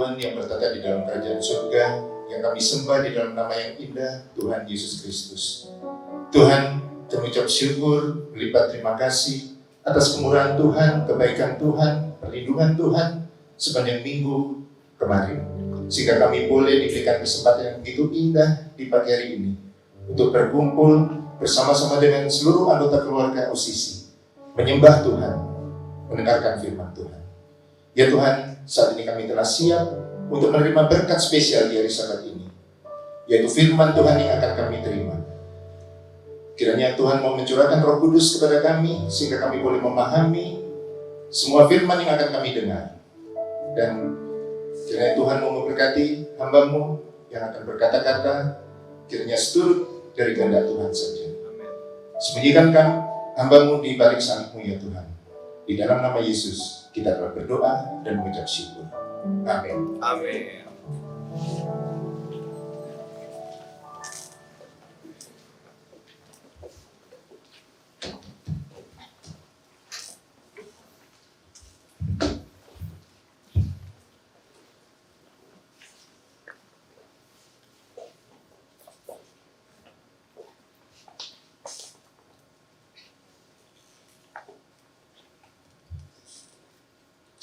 Tuhan yang bertata di dalam kerajaan surga, yang kami sembah di dalam nama yang indah, Tuhan Yesus Kristus. Tuhan, kami ucap syukur, berlipat terima kasih atas kemurahan Tuhan, kebaikan Tuhan, perlindungan Tuhan sepanjang minggu kemarin. Sehingga kami boleh diberikan kesempatan yang begitu indah di pagi hari ini untuk berkumpul bersama-sama dengan seluruh anggota keluarga OCC, menyembah Tuhan, mendengarkan firman Tuhan. Ya Tuhan, saat ini kami telah siap untuk menerima berkat spesial di hari Sabat ini, yaitu firman Tuhan yang akan kami terima. Kiranya Tuhan mau mencurahkan Roh Kudus kepada kami, sehingga kami boleh memahami semua firman yang akan kami dengar. Dan kiranya Tuhan mau memberkati hamba-Mu yang akan berkata-kata, kiranya seturut dari kehendak Tuhan saja. Sembunyikan hamba-Mu di balik salib-Mu ya Tuhan. Di dalam nama Yesus kita telah berdoa dan mengucap syukur. Amin. Amin.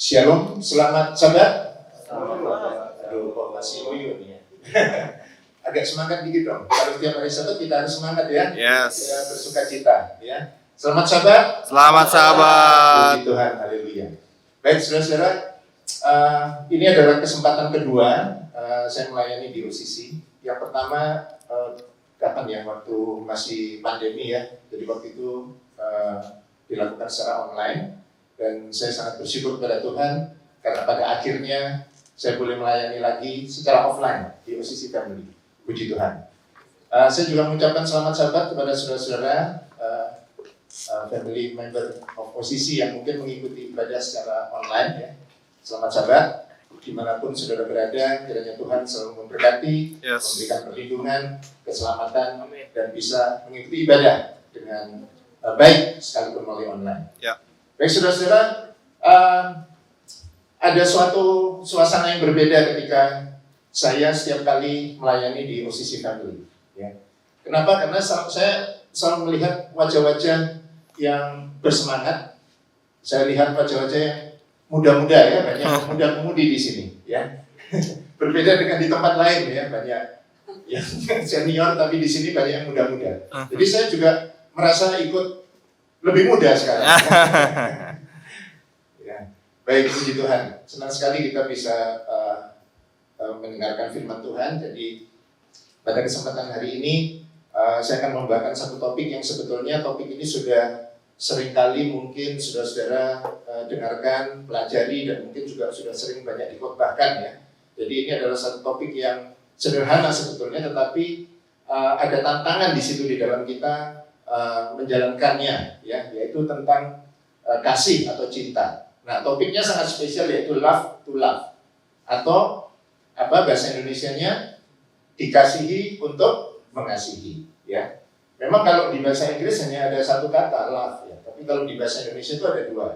Shalom, selamat Sabat. Aduh, kok masih loyo nih ya. Agak semangat dikit dong. Kalau tiap hari Sabat kita harus semangat ya. Yes. Kita bersuka cita ya. Selamat Sabat. Selamat Sabat. Puji Tuhan, haleluya. Baik saudara-saudara, ini adalah kesempatan kedua saya melayani di OCC. Yang pertama, kapan ya, waktu masih pandemi ya. Jadi waktu itu dilakukan secara online. Dan saya sangat bersyukur kepada Tuhan karena pada akhirnya saya boleh melayani lagi secara offline di OCC Family. Puji Tuhan. Saya juga mengucapkan selamat Sabat kepada saudara-saudara family member of OCC yang mungkin mengikuti ibadah secara online ya. Selamat Sabat, dimanapun saudara berada, kiranya Tuhan selalu memberkati, memberikan perlindungan, keselamatan, dan bisa mengikuti ibadah dengan baik sekalipun melalui online. Ya. Baik saudara-saudara, ada suatu suasana yang berbeda ketika saya setiap kali melayani di OCC Family. Ya. Kenapa? Karena saya selalu melihat wajah-wajah yang bersemangat. Saya lihat wajah-wajah yang muda-muda ya, banyak pemuda-pemudi di sini. Ya. Berbeda dengan di tempat lain ya, banyak yang senior tapi di sini banyak yang muda-muda. Jadi saya juga merasa ikut lebih muda sekarang. Ya. Baik, puji Tuhan. Senang sekali kita bisa mendengarkan firman Tuhan. Jadi pada kesempatan hari ini saya akan membawakan satu topik yang sebetulnya topik ini sudah seringkali mungkin saudara-saudara dengarkan, pelajari, dan mungkin juga sudah sering banyak dikhotbahkan ya. Jadi ini adalah satu topik yang sederhana sebetulnya, tetapi ada tantangan di situ di dalam kita menjalankannya ya, yaitu tentang kasih atau cinta. Nah, topiknya sangat spesial yaitu love to love, atau apa bahasa Indonesianya, dikasihi untuk mengasihi ya. Memang kalau di bahasa Inggris hanya ada satu kata love ya, tapi kalau di bahasa Indonesia itu ada dua.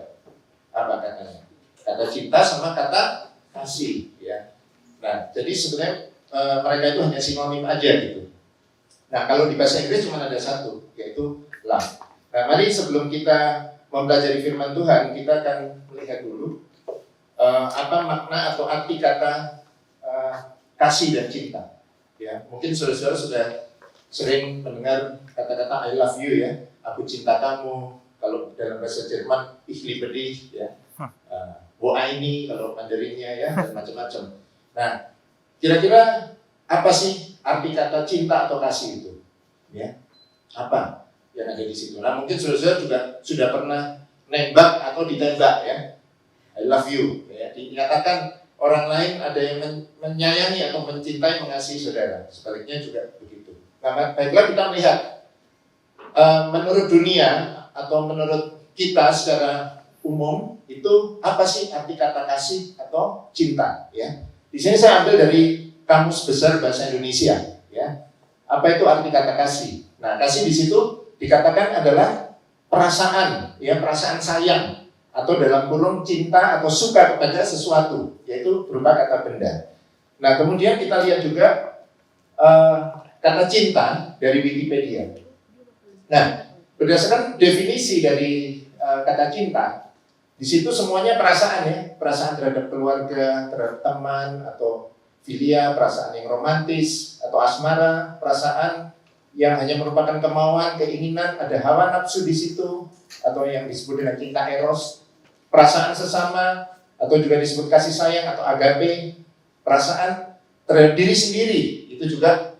Apa katanya? Kata cinta sama kata kasih ya. Nah, jadi sebenarnya mereka itu hanya sinonim aja gitu. Nah, kalau di bahasa Inggris cuma ada satu, yaitu love. Nah, mari sebelum kita mempelajari firman Tuhan, kita akan melihat dulu apa makna atau arti kata kasih dan cinta. Ya, mungkin saudara-saudara sudah sering mendengar kata-kata I love you ya, aku cinta kamu. Kalau dalam bahasa Jerman, ich liebe dich ya, wo ini kalau Mandarinnya ya, dan macam-macam. Nah, kira-kira apa sih arti kata cinta atau kasih itu? Ya, apa yang ada di situ? Nah, mungkin saudara-saudara juga sudah pernah nembak atau ditembak ya. I love you. Ya, dinyatakan orang lain ada yang menyayangi atau mencintai, mengasihi saudara. Sebaliknya juga begitu. Nah, baiklah kita melihat menurut dunia atau menurut kita secara umum itu apa sih arti kata kasih atau cinta? Ya, di sini saya ambil dari Kamus Besar Bahasa Indonesia. Ya, apa itu arti kata kasih? Nah, kasih di situ dikatakan adalah perasaan, ya, perasaan sayang atau dalam kurung cinta atau suka kepada sesuatu, yaitu berupa kata benda. Nah, kemudian kita lihat juga kata cinta dari Wikipedia. Nah, berdasarkan definisi dari kata cinta, di situ semuanya perasaan ya, perasaan terhadap keluarga, terhadap teman atau filia, perasaan yang romantis atau asmara, perasaan yang hanya merupakan kemauan, keinginan, ada hawa nafsu di situ, atau yang disebut dengan cinta eros, perasaan sesama, atau juga disebut kasih sayang atau agape, perasaan terhadap diri sendiri, itu juga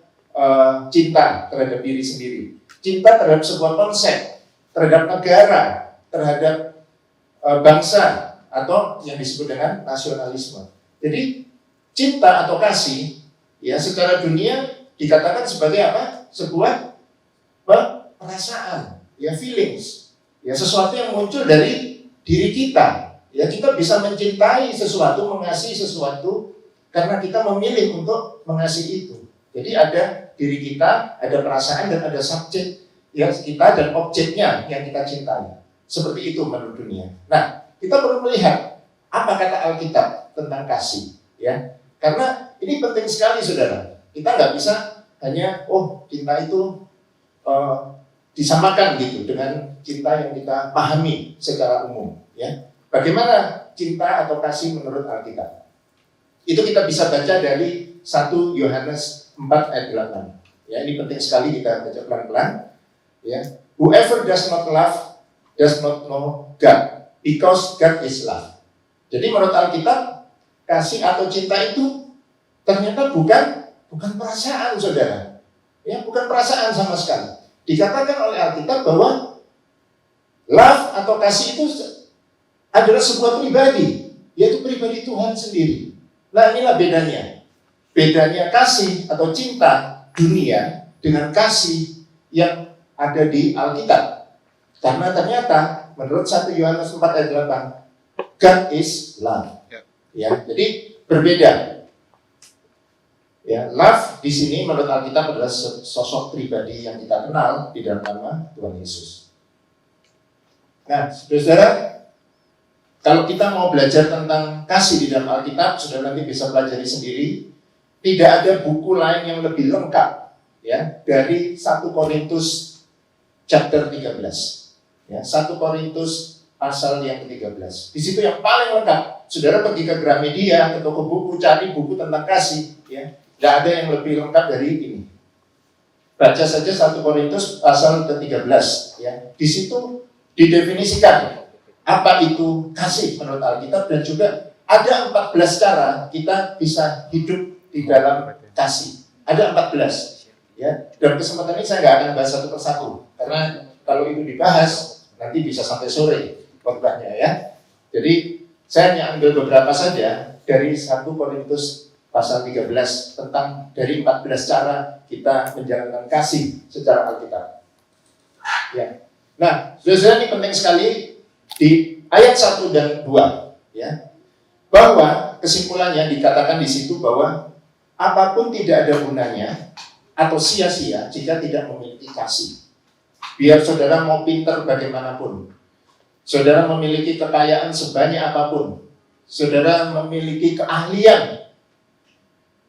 cinta terhadap diri sendiri, cinta terhadap sebuah konsep, terhadap negara, terhadap bangsa, atau yang disebut dengan nasionalisme. Jadi cinta atau kasih ya secara dunia dikatakan sebagai apa? Sebuah perasaan, ya feelings, ya sesuatu yang muncul dari diri kita. Ya kita bisa mencintai sesuatu, mengasihi sesuatu karena kita memilih untuk mengasihi itu. Jadi ada diri kita, ada perasaan dan ada subjek ya kita dan objeknya yang kita cintai. Seperti itu menurut dunia. Nah, kita perlu melihat apa kata Alkitab tentang kasih, ya. Karena ini penting sekali, saudara. Kita nggak bisa hanya, cinta itu disamakan gitu dengan cinta yang kita pahami secara umum, ya. Bagaimana cinta atau kasih menurut Alkitab? Itu kita bisa baca dari 1 Yohanes 4 ayat 8. Ya, ini penting sekali kita baca pelan-pelan. Ya, whoever does not love does not know God, because God is love. Jadi menurut Alkitab, kasih atau cinta itu ternyata bukan perasaan, saudara. Ya, bukan perasaan sama sekali. Dikatakan oleh Alkitab bahwa love atau kasih itu adalah sebuah pribadi, yaitu pribadi Tuhan sendiri. Nah, inilah bedanya. Bedanya kasih atau cinta dunia dengan kasih yang ada di Alkitab. Karena ternyata menurut 1 Yohanes 4 ayat 8, God is love. Ya, jadi berbeda. Ya, love di sini menurut Alkitab adalah sosok pribadi yang kita kenal di dalam nama Tuhan Yesus. Nah, saudara, kalau kita mau belajar tentang kasih di dalam Alkitab, saudara nanti bisa pelajari sendiri. Tidak ada buku lain yang lebih lengkap ya dari 1 Korintus chapter 13. Ya, 1 Korintus pasal yang ke-13. Di situ yang paling lengkap. Saudara pergi ke Gramedia, ke toko buku, cari buku tentang kasih, ya. Tidak ada yang lebih lengkap dari ini. Baca saja 1 Korintus pasal ke-13, ya. Di situ didefinisikan apa itu kasih menurut Alkitab, dan juga ada 14 cara kita bisa hidup di dalam kasih. Ada 14. Ya. Dalam kesempatan ini saya nggak akan bahas satu persatu, karena kalau itu dibahas nanti bisa sampai sore khotbahnya, ya. Jadi saya hanya ambil beberapa saja dari 1 Korintus pasal 13 tentang dari 14 cara kita menjalankan kasih secara Alkitab. Ya. Nah, saudara, ini penting sekali di ayat 1 dan 2, ya. Bahwa kesimpulannya dikatakan di situ bahwa apapun tidak ada gunanya atau sia-sia jika tidak memiliki kasih. Biar saudara mau pintar bagaimanapun, saudara memiliki kekayaan sebanyak apapun, saudara memiliki keahlian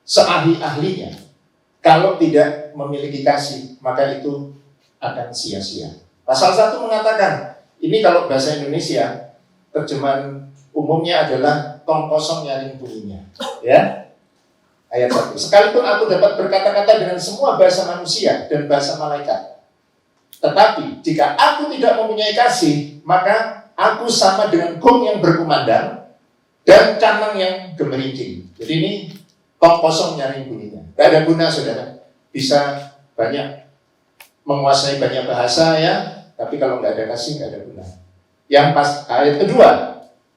seahli-ahlinya, kalau tidak memiliki kasih, maka itu akan sia-sia. Pasal 1 mengatakan, ini kalau bahasa Indonesia, terjemahan umumnya adalah tong kosong nyaring bunyinya. Ya, ayat 1. Sekalipun aku dapat berkata-kata dengan semua bahasa manusia dan bahasa malaikat, tetapi jika aku tidak mempunyai kasih, maka aku sama dengan gong yang berkumandang dan canang yang gemerincing. Jadi ini tong kosong nyaring bunyinya. Tidak ada guna, saudara. Bisa banyak menguasai banyak bahasa, ya, tapi kalau nggak ada kasih, nggak ada guna. Yang pas ayat kedua,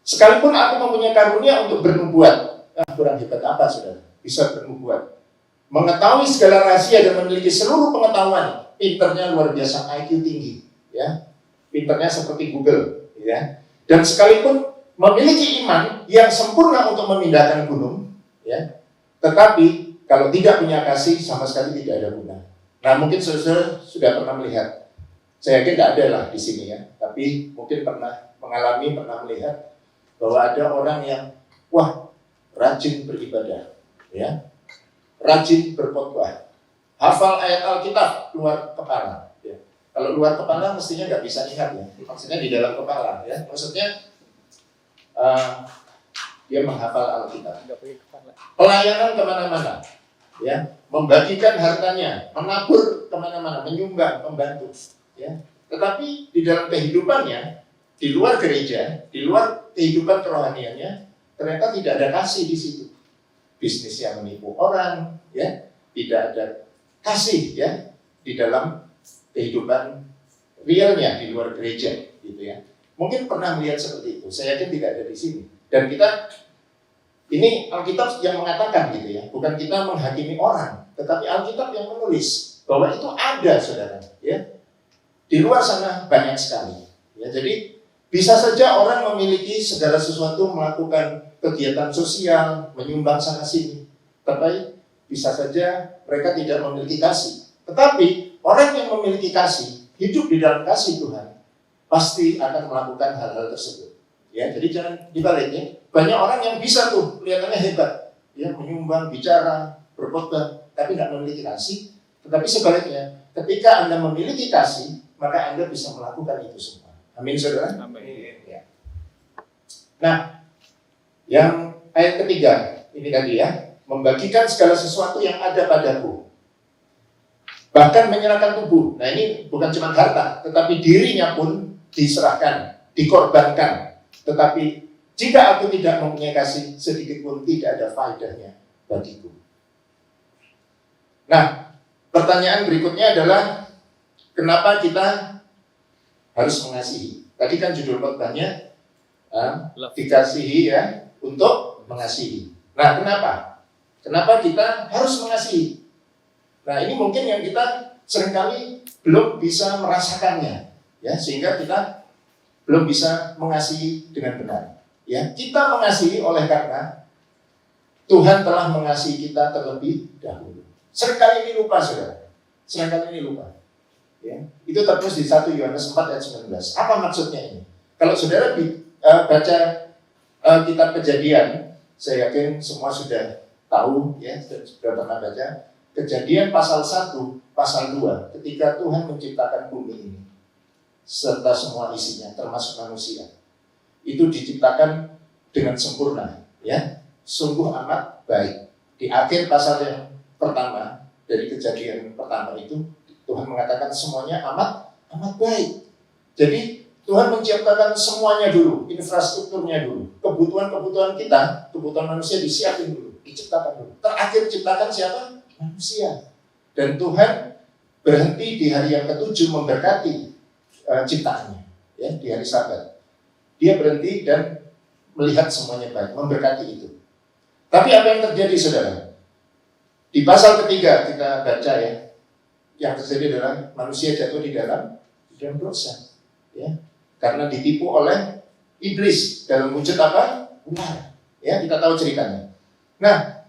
sekalipun aku mempunyai karunia untuk bernubuat, kurang hebat apa, saudara? Bisa bernubuat, mengetahui segala rahasia dan memiliki seluruh pengetahuan. Pinternya luar biasa, IQ tinggi, ya. Pinternya seperti Google, ya. Dan sekalipun memiliki iman yang sempurna untuk memindahkan gunung, ya. Tetapi kalau tidak punya kasih, sama sekali tidak ada guna. Nah, mungkin saudara sudah pernah melihat. Saya yakin tidak ada lah di sini, ya. Tapi mungkin pernah mengalami, pernah melihat bahwa ada orang yang rajin beribadah, ya, rajin berkhotbah, hafal ayat Alkitab luar kepala. Ya. Kalau luar kepala mestinya nggak bisa ingat ya, maksudnya di dalam kepala, ya, maksudnya dia menghafal Alkitab. Pelayanan kemana-mana, ya, membagikan hartanya, menabur kemana-mana, menyumbang, membantu, ya. Tetapi di dalam kehidupannya, di luar gereja, di luar kehidupan kerohaniannya, ternyata tidak ada kasih di situ. Bisnis yang menipu orang, ya, tidak ada kasih, ya, di dalam kehidupan realnya di luar gereja, gitu ya. Mungkin pernah melihat seperti itu. Saya yakin tidak ada di sini. Dan kita ini Alkitab yang mengatakan, gitu ya, bukan kita menghakimi orang, tetapi Alkitab yang menulis bahwa itu ada, saudara, ya. Di luar sana banyak sekali, ya. Jadi bisa saja orang memiliki segala sesuatu, melakukan kegiatan sosial, menyumbang sana sini, tapi bisa saja mereka tidak memiliki kasih. Tetapi orang yang memiliki kasih, hidup di dalam kasih Tuhan, pasti akan melakukan hal-hal tersebut. Ya, jadi jangan dibalik, ya. Banyak orang yang bisa tuh kelihatannya hebat, ya, menyumbang, bicara, berkhotbah, tapi tidak memiliki kasih. Tetapi sebaliknya, ketika Anda memiliki kasih, maka Anda bisa melakukan itu semua. Amin, saudara. Amin. Ya. Nah, yang ayat ketiga ini tadi, ya, membagikan segala sesuatu yang ada padaku, bahkan menyerahkan tubuh. Nah, ini bukan cuma harta, tetapi dirinya pun diserahkan, dikorbankan. Tetapi jika aku tidak mempunyai kasih, sedikit pun tidak ada faedahnya bagiku. Nah, pertanyaan berikutnya adalah kenapa kita harus mengasihi? Tadi kan judul khotbahnya dikasihi, ya, untuk mengasihi. Nah, kenapa? Kenapa kita harus mengasihi? Nah, ini mungkin yang kita seringkali belum bisa merasakannya, ya, sehingga kita belum bisa mengasihi dengan benar. Ya, kita mengasihi oleh karena Tuhan telah mengasihi kita terlebih dahulu. Seringkali ini lupa, saudara. Seringkali ini lupa. Ya, itu tertulis di 1 Yohanes 4 ayat 19. Apa maksudnya ini? Kalau saudara baca kitab Kejadian, saya yakin semua sudah tahu, ya, sudah pernah baca Kejadian pasal 1, pasal 2, ketika Tuhan menciptakan bumi ini serta semua isinya, termasuk manusia, itu diciptakan dengan sempurna, ya, sungguh amat baik. Di akhir pasal yang pertama dari Kejadian pertama itu, Tuhan mengatakan semuanya amat baik. Jadi Tuhan menciptakan semuanya dulu, infrastrukturnya dulu, kebutuhan kita, kebutuhan manusia disiapin dulu, diciptakan dulu. Terakhir ciptakan siapa? Manusia. Dan Tuhan berhenti di hari yang ketujuh memberkati ciptaannya, ya, di hari Sabat. Dia berhenti dan melihat semuanya baik, memberkati itu. Tapi apa yang terjadi, saudara? Di pasal ketiga kita baca, ya, yang terjadi adalah manusia jatuh di dalam dosa, ya, karena ditipu oleh iblis dalam wujud apa? Ular. Ya, kita tahu ceritanya. Nah,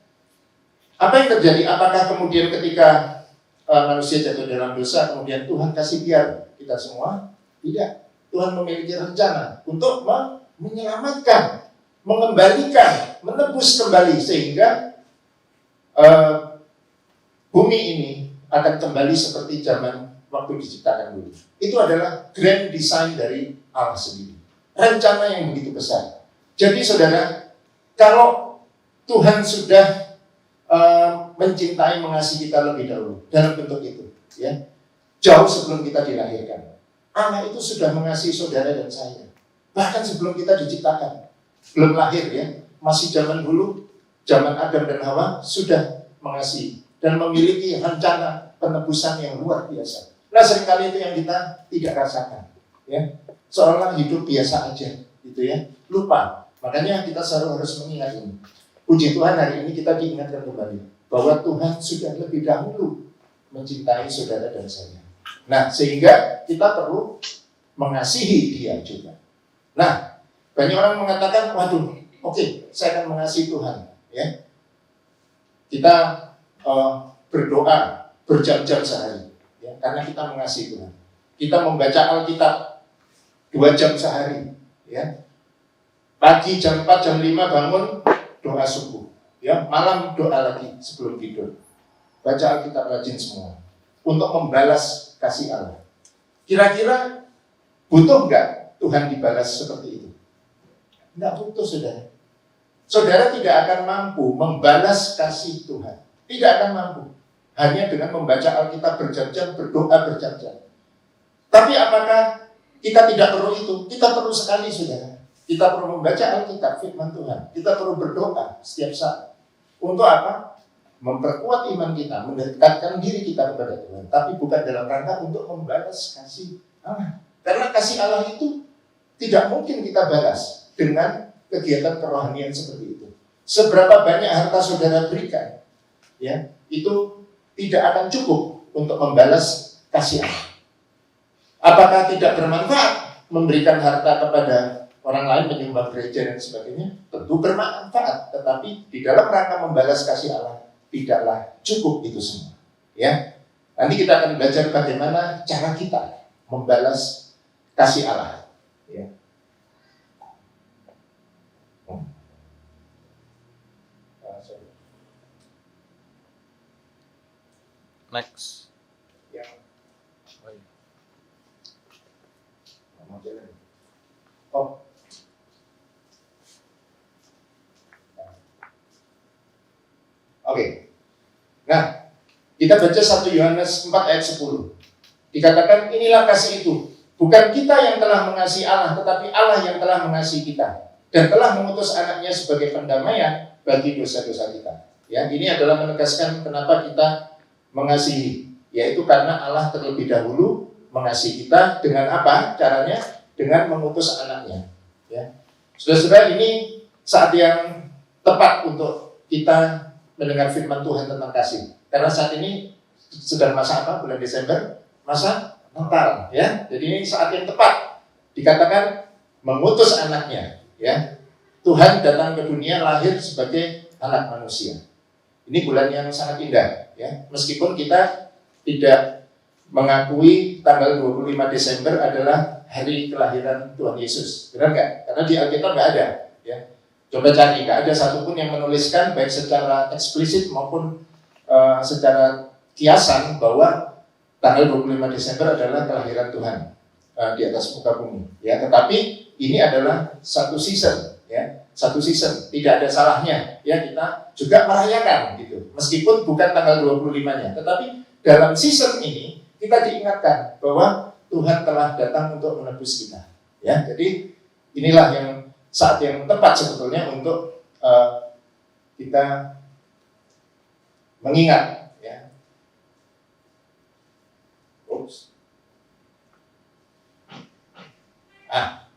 apa yang terjadi? Apakah kemudian ketika manusia jatuh dalam dosa, kemudian Tuhan kasih biar kita semua? Tidak. Tuhan memiliki rencana untuk menyelamatkan, mengembalikan, menebus kembali sehingga bumi ini akan kembali seperti zaman waktu diciptakan dulu. Itu adalah grand design dari Allah sendiri. Rencana yang begitu besar. Jadi saudara, kalau Tuhan sudah mencintai, mengasihi kita lebih dahulu dalam bentuk itu, ya, jauh sebelum kita dilahirkan, Allah itu sudah mengasihi saudara dan saya. Bahkan sebelum kita diciptakan, belum lahir, ya, masih zaman dulu, zaman Adam dan Hawa sudah mengasihi dan memiliki rencana penebusan yang luar biasa. Nah, seringkali itu yang kita tidak rasakan, ya, seolah hidup biasa aja, gitu, ya, lupa. Makanya kita selalu harus mengingat ini. Puji Tuhan, hari ini kita diingatkan kembali bahwa Tuhan sudah lebih dahulu mencintai saudara dan saya. Nah, sehingga kita perlu mengasihi dia juga. Nah, banyak orang mengatakan, waduh, oke, saya akan mengasihi Tuhan, ya. Kita berdoa berjam-jam sehari, ya, karena kita mengasihi Tuhan. Kita membaca Alkitab 2 jam sehari, Ya. Pagi jam 4, jam 5 bangun, doa subuh. Ya, malam doa lagi sebelum tidur. Baca Alkitab rajin semua. Untuk membalas kasih Allah. Kira-kira butuh nggak Tuhan dibalas seperti itu? Nggak butuh, saudara. Saudara tidak akan mampu membalas kasih Tuhan. Tidak akan mampu. Hanya dengan membaca Alkitab berjam-jam, berdoa berjam-jam. Tapi apakah kita tidak perlu itu? Kita perlu sekali, saudara. Kita perlu membaca Alkitab, firman Tuhan. Kita perlu berdoa setiap saat. Untuk apa? Memperkuat iman kita, mendekatkan diri kita kepada Tuhan. Tapi bukan dalam rangka untuk membalas kasih Allah. Karena kasih Allah itu tidak mungkin kita balas dengan kegiatan kerohanian seperti itu. Seberapa banyak harta saudara berikan, ya, itu tidak akan cukup untuk membalas kasih Allah. Apakah tidak bermanfaat memberikan harta kepada orang lain, menyumbang gereja dan sebagainya? Tentu bermanfaat, tetapi di dalam rangka membalas kasih Allah tidaklah cukup itu semua. Ya, nanti kita akan belajar bagaimana cara kita membalas kasih Allah. Ya. Next. Ya. Oh. Oke. Nah, kita baca 1 Yohanes 4 ayat 10. Dikatakan inilah kasih itu. Bukan kita yang telah mengasihi Allah, tetapi Allah yang telah mengasihi kita dan telah mengutus anaknya sebagai pendamaian bagi dosa-dosa kita. Ya, ini adalah menegaskan kenapa kita mengasihi, yaitu karena Allah terlebih dahulu mengasihi kita dengan apa? Caranya dengan mengutus anaknya. Ya. Saudara-saudara, ini saat yang tepat untuk kita mendengar firman Tuhan tentang kasih. Karena saat ini sedang masa apa? Bulan Desember, masa Natal, ya. Jadi ini saat yang tepat dikatakan mengutus anaknya, ya. Tuhan datang ke dunia lahir sebagai anak manusia. Ini bulan yang sangat indah, ya. Meskipun kita tidak mengakui tanggal 25 Desember adalah hari kelahiran Tuhan Yesus. Benar nggak? Karena di Alkitab nggak ada, ya. Coba cari, nggak ada satupun yang menuliskan baik secara eksplisit maupun secara kiasan bahwa tanggal 25 Desember adalah kelahiran Tuhan di atas muka bumi. Ya, tetapi ini adalah satu season, ya, satu season. Tidak ada salahnya, ya, kita juga merayakan gitu. Meskipun bukan tanggal 25-nya, tetapi dalam season ini kita diingatkan bahwa Tuhan telah datang untuk menebus kita. Ya, jadi inilah yang saat yang tepat sebetulnya untuk kita mengingat, ya.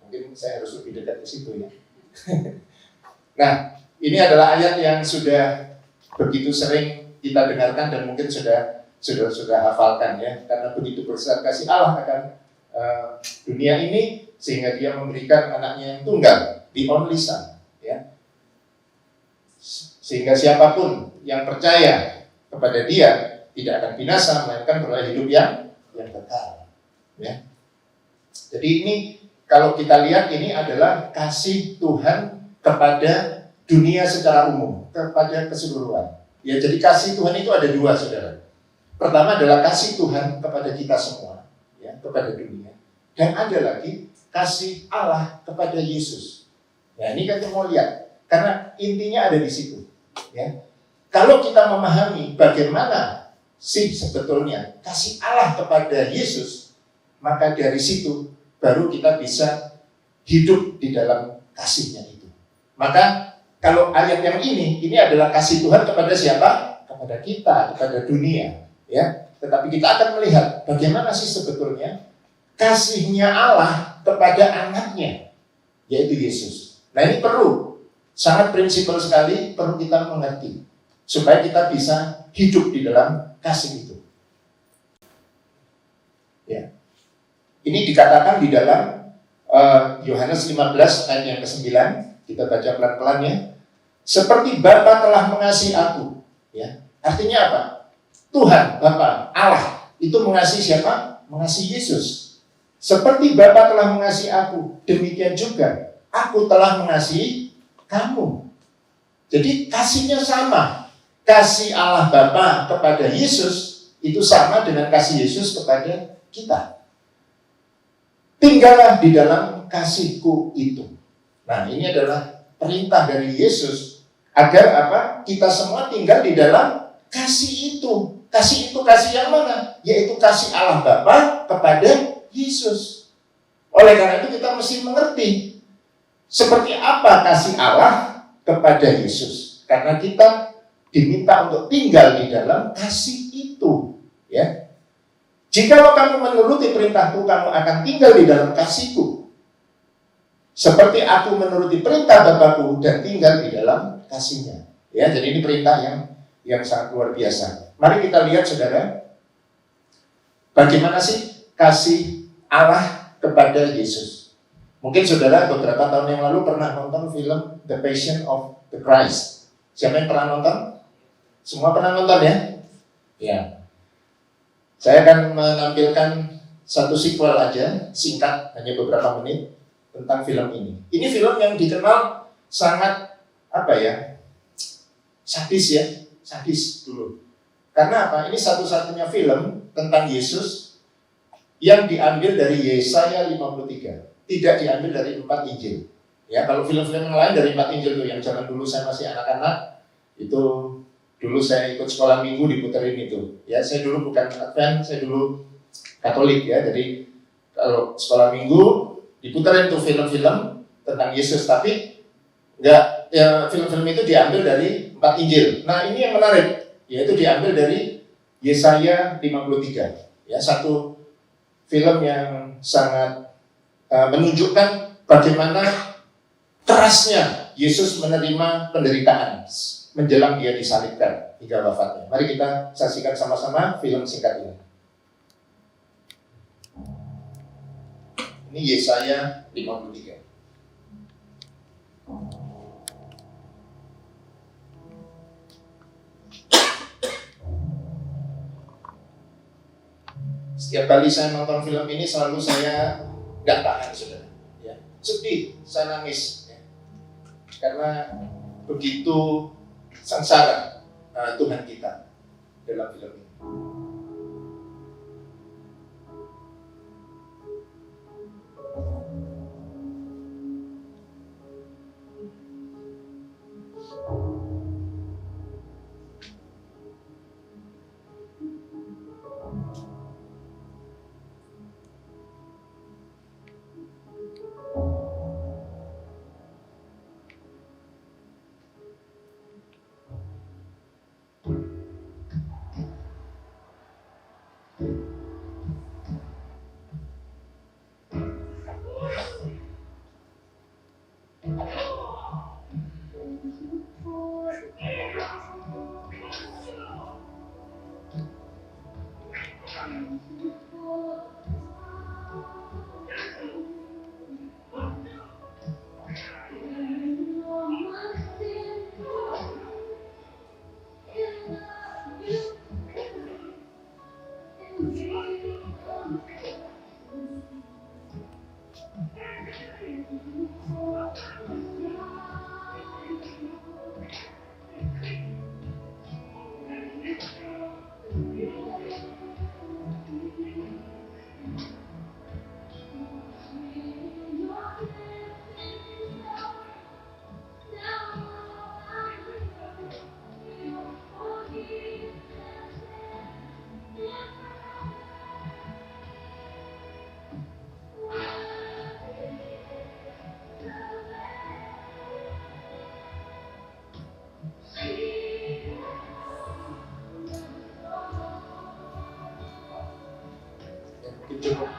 Mungkin saya harus lebih dekat ke situ, ya. Nah, ini adalah ayat yang sudah begitu sering kita dengarkan dan mungkin sudah hafalkan, ya. Karena begitu besar kasih Allah akan dunia ini sehingga Dia memberikan anaknya yang tunggal, the only son, ya. Sehingga siapapun yang percaya kepada Dia tidak akan binasa, melainkan beroleh hidup yang kekal, ya. Jadi ini kalau kita lihat ini adalah kasih Tuhan kepada dunia secara umum, kepada keseluruhan. Ya, jadi kasih Tuhan itu ada dua, saudara. Pertama adalah kasih Tuhan kepada kita semua, ya, kepada dunia. Dan ada lagi kasih Allah kepada Yesus. Ya, ini kan kita mau lihat, karena intinya ada di situ. Ya. Kalau kita memahami bagaimana sih sebetulnya kasih Allah kepada Yesus, maka dari situ baru kita bisa hidup di dalam kasihnya itu. Maka kalau ayat yang ini adalah kasih Tuhan kepada siapa? Kepada kita, kepada dunia, ya. Tetapi kita akan melihat bagaimana sih sebetulnya kasihnya Allah kepada anaknya, yaitu Yesus. Nah, ini perlu, sangat prinsipal sekali, perlu kita mengerti supaya kita bisa hidup di dalam kasih itu. Ya. Ini dikatakan di dalam Yohanes 15 ayat yang ke-9. Kita baca pelan-pelan, ya. Seperti Bapa telah mengasihi aku, ya. Artinya apa? Tuhan, Bapa, Allah itu mengasihi siapa? Mengasihi Yesus. Seperti Bapa telah mengasihi aku, demikian juga aku telah mengasihi kamu. Jadi kasihnya sama. Kasih Allah Bapa kepada Yesus itu sama dengan kasih Yesus kepada kita. Tinggallah di dalam kasihku itu. Nah, ini adalah perintah dari Yesus agar apa? Kita semua tinggal di dalam kasih itu. Kasih itu kasih yang mana? Yaitu kasih Allah Bapa kepada Yesus. Oleh karena itu kita mesti mengerti seperti apa kasih Allah kepada Yesus. Karena kita diminta untuk tinggal di dalam kasih itu, ya. Jikalau kamu menuruti perintahku, kamu akan tinggal di dalam kasihku. Seperti aku menuruti perintah Bapakku dan tinggal di dalam kasihnya. Ya, jadi ini perintah yang sangat luar biasa. Mari kita lihat, saudara, bagaimana sih kasih Allah kepada Yesus. Mungkin saudara beberapa tahun yang lalu pernah nonton film The Passion of the Christ. Siapa yang pernah nonton? Semua pernah nonton ya? Ya. Saya akan menampilkan satu sequel aja, singkat, hanya beberapa menit, tentang film ini. Ini film yang dikenal sangat, sadis dulu. Karena apa? Ini satu-satunya film tentang Yesus yang diambil dari Yesaya 53. Tidak diambil dari 4 Injil. Ya, kalau film-film yang lain dari 4 Injil tuh, yang zaman dulu saya masih anak-anak, itu dulu saya ikut sekolah minggu diputerin itu. Ya, saya dulu bukan Advent, saya dulu Katolik ya. Jadi kalau sekolah minggu diputerin tuh film-film tentang Yesus, tapi enggak, ya, film-film itu diambil dari 4 Injil. Nah, ini yang menarik, yaitu diambil dari Yesaya 53. Ya, satu film yang sangat menunjukkan bagaimana kerasnya Yesus menerima penderitaan menjelang dia disalibkan hingga wafatnya. Mari kita saksikan sama-sama film singkat ini. Ini Yesaya 53. Setiap kali saya nonton film ini selalu saya nggak tahan, saudara. Ya. Sedih, saya nangis. Ya. Karena begitu sengsara Tuhan kita dalam film ini. Cukup.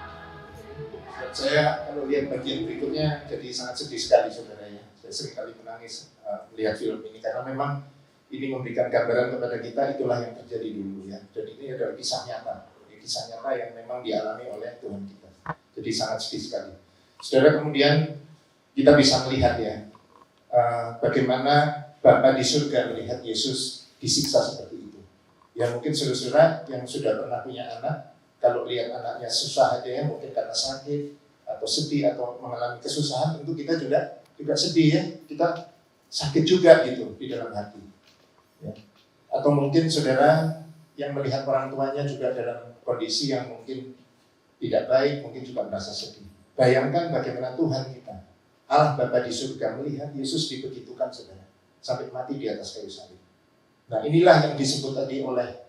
Saya kalau lihat bagian berikutnya jadi sangat sedih sekali, saudara ya. Saya sering kali menangis melihat film ini karena memang ini memberikan gambaran kepada kita itulah yang terjadi dulu ya. Dan ini adalah kisah nyata, kisah nyata yang memang dialami oleh Tuhan kita. Jadi sangat sedih sekali. Saudara, kemudian kita bisa melihat ya bagaimana Bapa di surga melihat Yesus disiksa seperti itu. Ya mungkin saudara-saudara yang sudah pernah punya anak, kalau lihat anaknya susah aja ya, mungkin karena sakit atau sedih atau mengalami kesusahan, tentu kita juga juga sedih ya, kita sakit juga gitu di dalam hati. Ya. Atau mungkin saudara yang melihat orang tuanya juga dalam kondisi yang mungkin tidak baik, mungkin juga merasa sedih. Bayangkan bagaimana Tuhan kita, Allah Bapa di surga melihat Yesus dibegitukan saudara, sampai mati di atas kayu salib. Nah inilah yang disebut tadi oleh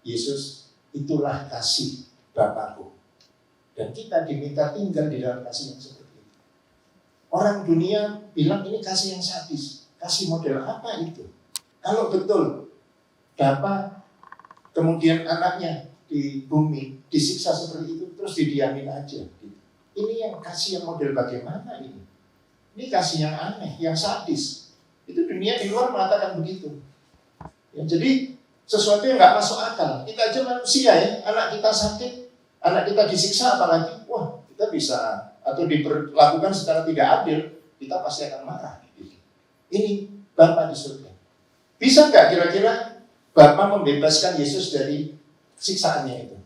Yesus, itulah kasih Bapakku. Dan kita diminta tinggal di dalam kasih yang seperti itu. Orang dunia bilang ini kasih yang sadis. Kasih model apa itu? Kalau betul Bapa kemudian anaknya di bumi disiksa seperti itu, terus didiamin aja. Gitu. Ini yang kasih yang model bagaimana ini? Ini kasih yang aneh, yang sadis. Itu dunia di luar mengatakan begitu. Ya, jadi sesuatu yang nggak masuk akal. Kita aja manusia ya, anak kita sakit, anak kita disiksa apalagi, wah kita bisa atau diperlakukan secara tidak adil, kita pasti akan marah. Ini Bapa di surga. Bisa nggak kira-kira Bapa membebaskan Yesus dari siksaannya itu?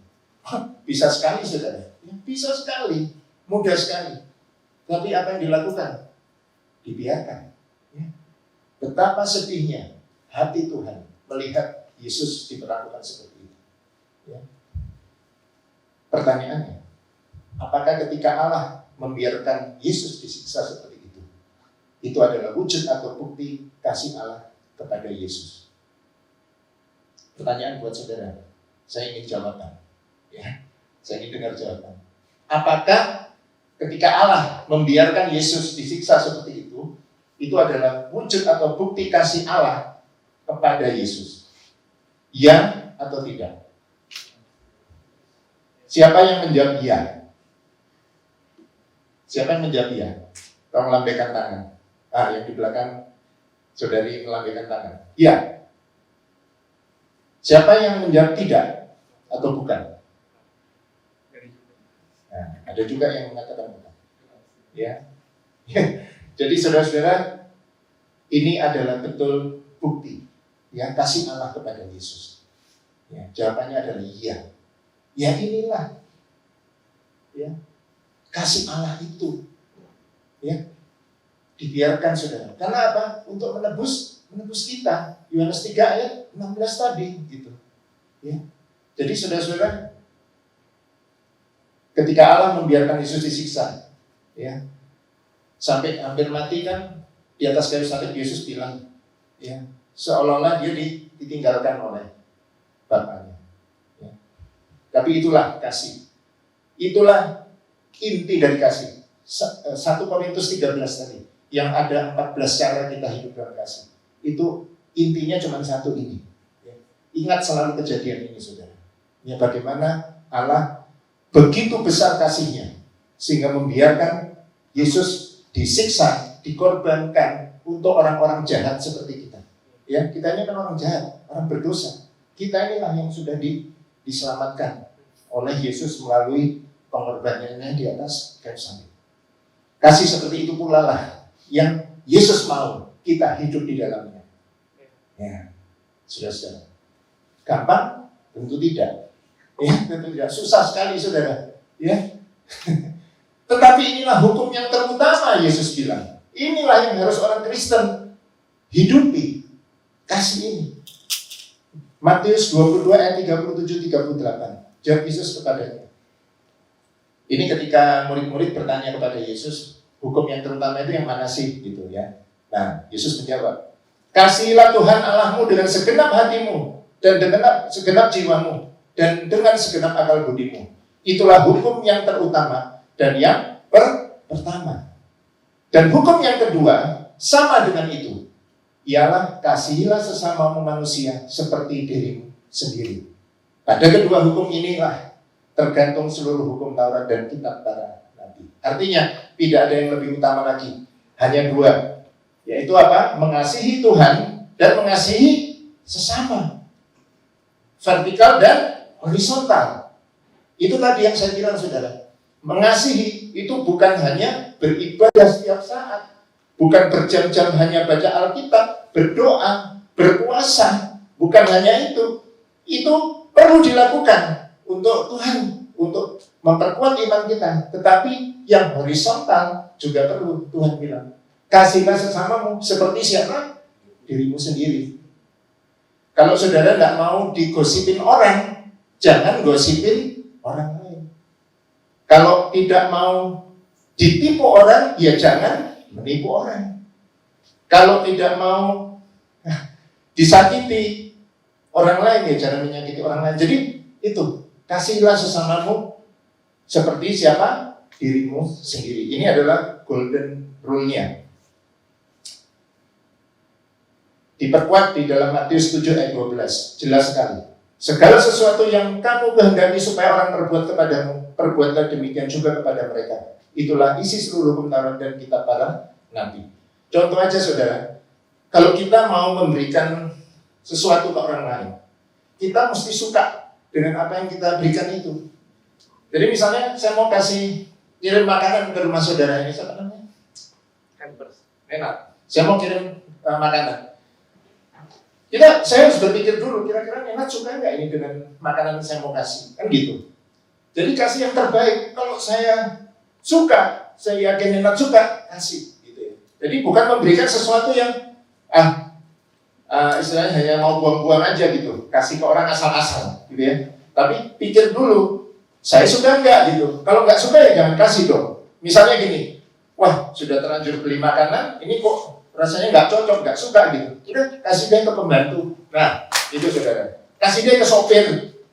Bisa sekali saudara, bisa sekali, mudah sekali. Tapi apa yang dilakukan? Dibiarkan. Betapa sedihnya hati Tuhan melihat Yesus diperlakukan seperti itu. Pertanyaannya, apakah ketika Allah membiarkan Yesus disiksa seperti itu adalah wujud atau bukti kasih Allah kepada Yesus? Pertanyaan buat saudara, saya ingin jawaban. Ya, saya ingin dengar jawaban. Apakah ketika Allah membiarkan Yesus disiksa seperti itu adalah wujud atau bukti kasih Allah kepada Yesus? Ya atau tidak? Siapa yang menjawab iya? Siapa yang menjawab iya? Tolong lambaikan tangan. Yang di belakang saudari melambaikan tangan. Iya. Siapa yang menjawab tidak atau bukan? Nah, ada juga yang mengatakan bukan. Ya. Jadi saudara-saudara, ini adalah betul bukti ya kasih Allah kepada Yesus. Ya, jawabannya adalah iya. Ya inilah ya kasih Allah itu ya dibiarkan saudara. Karena apa? Untuk menebus kita. Yohanes 3 ayat 16 tadi gitu. Ya. Jadi saudara-saudara, ketika Allah membiarkan Yesus disiksa ya sampai hampir mati kan di atas kayu salib, Yesus bilang ya seolah-olah dia ditinggalkan oleh Bapaknya. Ya. Tapi itulah kasih. Itulah inti dari kasih. 1 Korintus 13 tadi. Yang ada 14 cara kita hidup dalam kasih. Itu intinya cuma satu ini. Ya. Ingat selalu kejadian ini saudara. Ya, bagaimana Allah begitu besar kasihnya sehingga membiarkan Yesus disiksa, dikorbankan untuk orang-orang jahat seperti kita. Ya, kita ini kan orang jahat, orang berdosa. Kita inilah yang sudah diselamatkan oleh Yesus melalui pengorbanannya di atas kayu salib. Kasih seperti itu pula lah yang Yesus mau kita hidup di dalamnya. Ya, saudara-saudara. Gampang? Tentu tidak. Ya, tentu tidak. Susah sekali saudara. Ya. Tetapi inilah hukum yang terutama Yesus bilang. Inilah yang harus orang Kristen hidupi. Kasih ini. Matius 22 ayat 37-38. Jawab Yesus kepadanya. Ini ketika murid-murid bertanya kepada Yesus, hukum yang terutama itu yang mana sih? Gitu ya. Nah, Yesus menjawab, kasihilah Tuhan Allahmu dengan segenap hatimu, dan dengan segenap jiwamu, dan dengan segenap akal budimu. Itulah hukum yang terutama dan yang pertama. Dan hukum yang kedua sama dengan itu, ialah kasihilah sesamamu manusia seperti dirimu sendiri. Pada kedua hukum inilah tergantung seluruh hukum Taurat dan kitab para nabi. Artinya tidak ada yang lebih utama lagi, hanya dua, yaitu apa? Mengasihi Tuhan dan mengasihi sesama, vertikal dan horizontal. Itu tadi yang saya bilang saudara. Mengasihi itu bukan hanya beribadah setiap saat, bukan berjam-jam hanya baca Alkitab, berdoa, berpuasa, bukan hanya itu. Itu perlu dilakukan untuk Tuhan, untuk memperkuat iman kita. Tetapi yang horizontal juga perlu. Tuhan bilang, Kasihlah sesamamu seperti siapa? Dirimu sendiri. Kalau saudara tidak mau digosipin orang, jangan gosipin orang lain. Kalau tidak mau ditipu orang, ya jangan menipu orang. Kalau tidak mau disakiti orang lain, ya jangan menyakiti orang lain. Jadi itu, kasihlah sesamamu seperti siapa? Dirimu sendiri. Ini adalah golden rule-nya. Diperkuat di dalam Matius 7 ayat 12. Jelas sekali. Segala sesuatu yang kamu kehendaki supaya orang perbuat kepadamu, perbuatlah demikian juga kepada mereka. Itulah isi seluruh hukum Taurat dan kitab para nabi. Contoh aja saudara, kalau kita mau memberikan sesuatu ke orang lain, kita mesti suka dengan apa yang kita berikan itu. Jadi misalnya saya mau kirim makanan ke rumah saudara ini, siapa namanya? Hampers. Enak. Saya mau kirim makanan. Saya harus berpikir dulu, kira-kira Nenat suka nggak ini dengan makanan yang saya mau kasih, kan gitu. Jadi kasih yang terbaik. Kalau saya suka, saya yakin Nenat suka, kasih. Gitu ya. Jadi bukan memberikan sesuatu yang istilahnya hanya mau buang-buang aja gitu, kasih ke orang asal-asal, gitu ya. Tapi pikir dulu, saya suka nggak gitu. Kalau nggak suka ya jangan kasih dong. Misalnya gini, wah sudah terlanjur beli makanan, ini kok rasanya nggak cocok, nggak suka gitu. Udah kasih dia ke pembantu. Nah, itu saudara. Kasih dia ke sopir,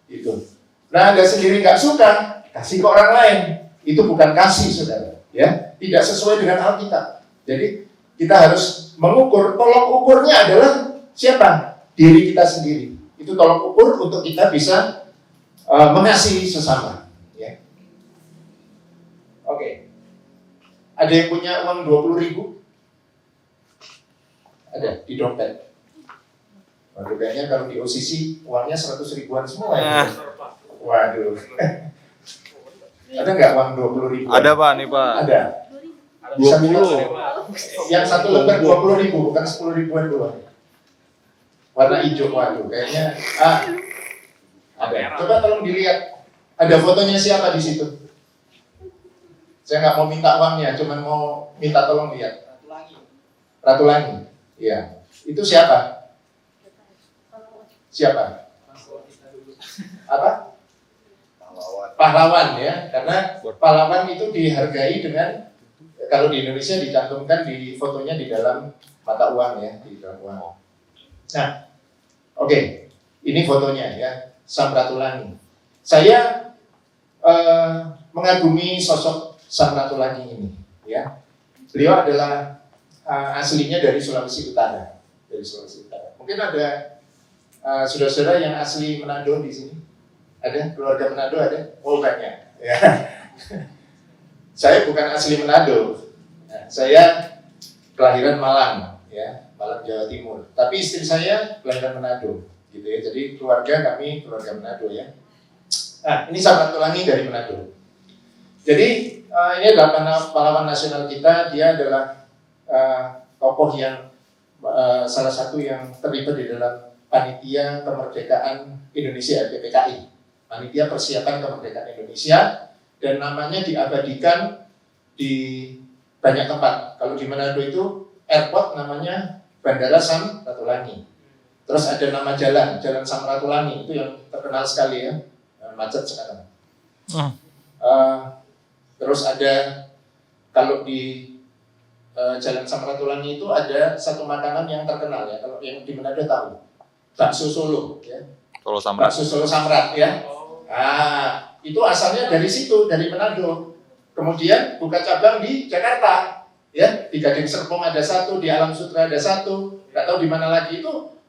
gitu. Nah, Anda sendiri nggak suka, kasih ke orang lain. Itu bukan kasih, saudara. Ya, tidak sesuai dengan Alkitab. Jadi kita harus mengukur. Tolok ukurnya adalah siapa? Diri kita sendiri. Itu tolok ukur untuk kita bisa mengasihi sesama. Ya. Oke. Ada yang punya uang 20.000? Ada di dompet. Waduh, kayaknya kalau di OCC uangnya 100 ribuan semua ya. Waduh. Ada nggak uang 20.000? Ada Pak, nih Pak. Ada. 20. Yang satu lembar 20.000, bukan 10 ribuan doang. Warna hijau, waduh, kayaknya ada. Coba tolong dilihat. Ada fotonya siapa di situ? Saya nggak mau minta uangnya, cuma mau minta tolong lihat. Ratu Langi. Iya. Itu siapa? Siapa? Apa? Pahlawan ya, karena pahlawan itu dihargai dengan, kalau di Indonesia dicantumkan di fotonya di dalam mata uang ya, di dalam uang. Nah, oke, ini fotonya ya, Sam Ratulangi. Saya mengagumi sosok Sam Ratulangi ini, ya. Beliau adalah aslinya dari Sulawesi Utara, Mungkin ada saudara-saudara yang asli Manado di sini. Ada keluarga Manado ada? Oh banyak. Ya. Saya bukan asli Manado. Nah, saya kelahiran Malang, ya, Malang Jawa Timur. Tapi istri saya kelahiran Manado, gitu ya. Jadi keluarga kami keluarga Manado ya. Nah, ini Sam Ratulangi dari Manado. Jadi ini adalah pahlawan nasional kita. Dia adalah tokoh yang salah satu yang terlibat di dalam panitia kemerdekaan Indonesia, PPKI, panitia persiapan kemerdekaan Indonesia, dan namanya diabadikan di banyak tempat. Kalau di Manado itu airport namanya Bandara Sam Ratulangi. Terus ada nama jalan Sam Ratulangi, itu yang terkenal sekali ya, macet sekarang. Terus ada, kalau di Jalan Sam Ratulangi itu ada satu makanan yang terkenal ya, kalau yang di Manado tahu, bakso Solo ya. Bakso Solo Samrat ya. Nah, itu asalnya dari situ, dari Manado. Kemudian buka cabang di Jakarta ya, di Gading Serpong ada satu, di Alam Sutra ada satu, nggak tahu di mana lagi. Itu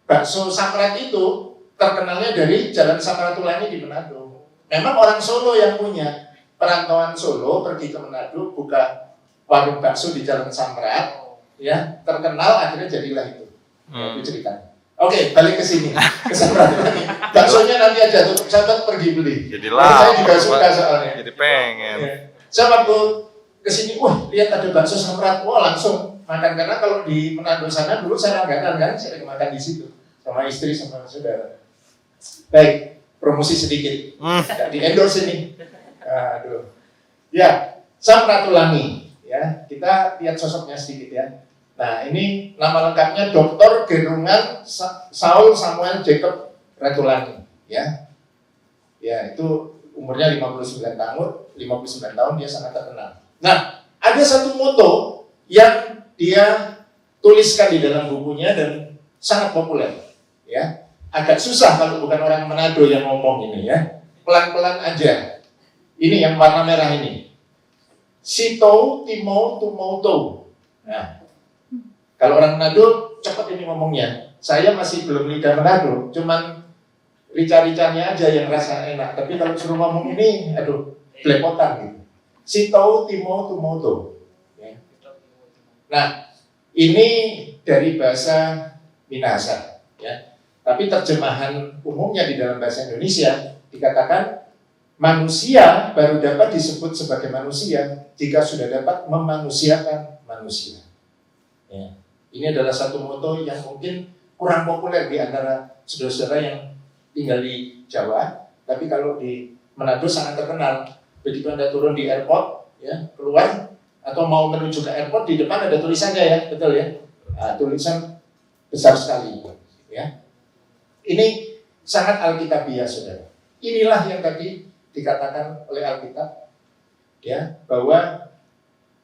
bakso Samrat itu terkenalnya dari Jalan Sam Ratulangi di Manado. Memang orang Solo yang punya, perantauan Solo pergi ke Manado buka warung bakso di Jalan Samrat, ya, terkenal, akhirnya jadilah itu. Itu ceritanya. Oke, balik ke sini, ke Samrat lagi. Baksonya nanti aja tutup sahabat pergi beli. Jadilah. Saya juga suka soalnya. Jadi pengen. Ya. Saya waktu ke sini, wah lihat ada bakso Samrat, wah langsung makan, karena kalau di Manado sana dulu saya langganan kan, saya makan di situ sama istri sama saudara. Baik, promosi sedikit, di endorse ini. Aduh, ya, Sam Ratulangi. Ya, kita lihat sosoknya sedikit ya. Nah, ini nama lengkapnya Dr. Gerungan Saul Samuel Jacob Retulani, ya. Ya, itu umurnya 59 tahun dia sangat terkenal. Nah, ada satu moto yang dia tuliskan di dalam bukunya dan sangat populer, ya. Agak susah kalau bukan orang Manado yang ngomong ini ya. Pelan-pelan aja. Ini yang warna merah ini. Sito Timo Tumoto. Nah, kalau orang Manado cepat ini ngomongnya. Saya masih belum lidah Manado, cuman rica-ricanya aja yang rasa enak. Tapi kalau suruh ngomong ini, aduh, belepotan gitu. Sito Timo Tumoto. Ya. Nah, ini dari bahasa Minahasa, ya. Tapi terjemahan umumnya di dalam bahasa Indonesia dikatakan manusia baru dapat disebut sebagai manusia jika sudah dapat memanusiakan manusia. Ya. Ini adalah satu moto yang mungkin kurang populer di antara saudara-saudara yang tinggal di Jawa, tapi kalau di Manado sangat terkenal. Begitu Anda turun di airport, ya, keluar atau mau menuju ke airport, di depan ada tulisannya ya, betul ya? Nah, tulisan besar sekali, ya. Ini sangat alkitabiah, saudara. Inilah yang tadi dikatakan oleh Alkitab, ya, bahwa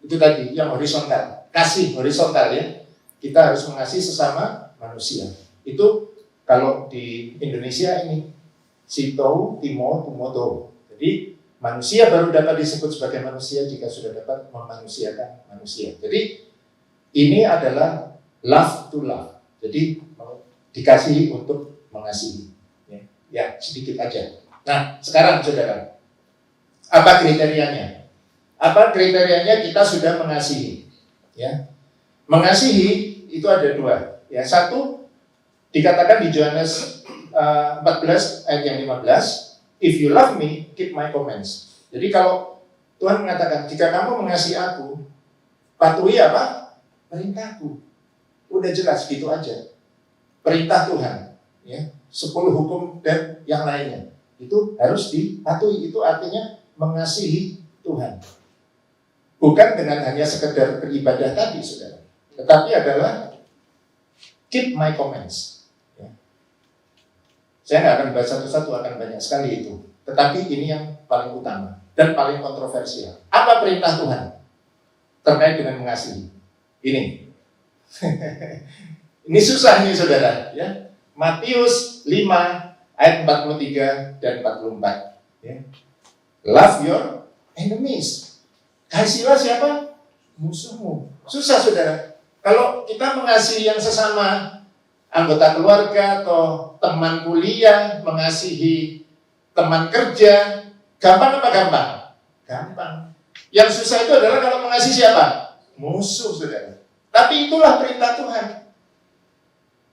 itu tadi yang horizontal, kasih horizontal ya. Kita harus mengasihi sesama manusia. Itu kalau di Indonesia ini Sito Timo Tumoto. Jadi manusia baru dapat disebut sebagai manusia jika sudah dapat memanusiakan manusia. Jadi ini adalah love to love. Jadi dikasihi untuk mengasihi. Ya, sedikit aja. Nah, sekarang saudara, apa kriterianya? Apa kriterianya kita sudah mengasihi? Ya, mengasihi itu ada dua. Ya, satu dikatakan di Yohanes 14 ayat yang 15, if you love me, keep my commands. Jadi kalau Tuhan mengatakan, jika kamu mengasihi aku, patuhi apa? Perintahku. Udah jelas gitu aja. Perintah Tuhan, ya, 10 hukum dan yang lainnya itu harus dipatuhi. Itu artinya mengasihi Tuhan, bukan dengan hanya sekedar beribadah tadi, saudara, tetapi adalah keep my commands, ya. Saya nggak akan bahas satu-satu, akan banyak sekali itu, tetapi ini yang paling utama dan paling kontroversial. Apa perintah Tuhan terkait dengan mengasihi? Ini ini susah nih, saudara, ya. Matius 5 ayat 43 dan 44, ya. Love your enemies. Kasihlah siapa? Musuhmu. Susah, saudara. Kalau kita mengasihi yang sesama anggota keluarga atau teman kuliah, mengasihi teman kerja, gampang apa gampang? Gampang. Yang susah itu adalah kalau mengasihi siapa? Musuh, saudara. Tapi itulah perintah Tuhan.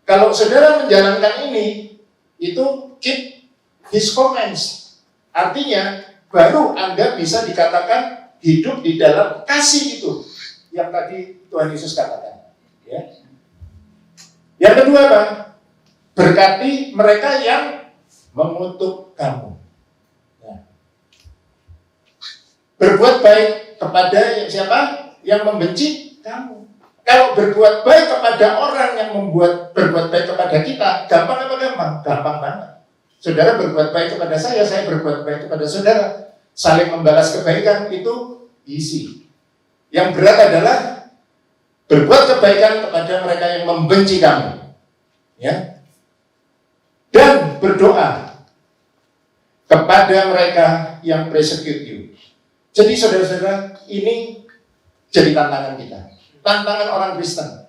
Kalau saudara menjalankan ini, itu keep his commands. Artinya, baru Anda bisa dikatakan hidup di dalam kasih itu yang tadi Tuhan Yesus katakan. Ya. Yang kedua apa? Berkati mereka yang mengutuk kamu. Nah. Berbuat baik kepada siapa? Yang membenci kamu. Kalau berbuat baik kepada orang yang berbuat baik kepada kita, gampang apa gampang? Gampang banget. Saudara berbuat baik kepada saya berbuat baik kepada saudara. Saling membalas kebaikan itu easy. Yang berat adalah berbuat kebaikan kepada mereka yang membenci kamu. Ya. Dan berdoa kepada mereka yang persecute you. Jadi saudara-saudara, ini jadi tantangan kita. Tantangan orang Kristen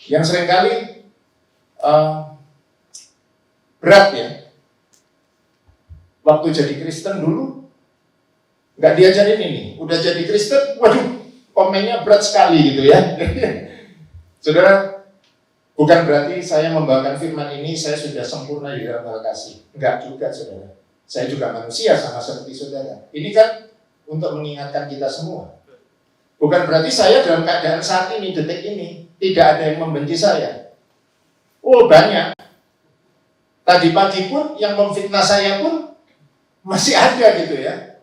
yang seringkali berat ya. Waktu jadi Kristen dulu nggak diajarin ini, udah jadi Kristen, waduh, komennya berat sekali gitu ya. Saudara, bukan berarti saya membawakan firman ini saya sudah sempurna di dalam hal kasih. Enggak juga, saudara. Saya juga manusia sama seperti saudara. Ini kan untuk mengingatkan kita semua. Bukan berarti saya dalam keadaan saat ini, detik ini, tidak ada yang membenci saya. Oh, banyak. Tadi pagi pun yang memfitnah saya pun masih ada gitu ya.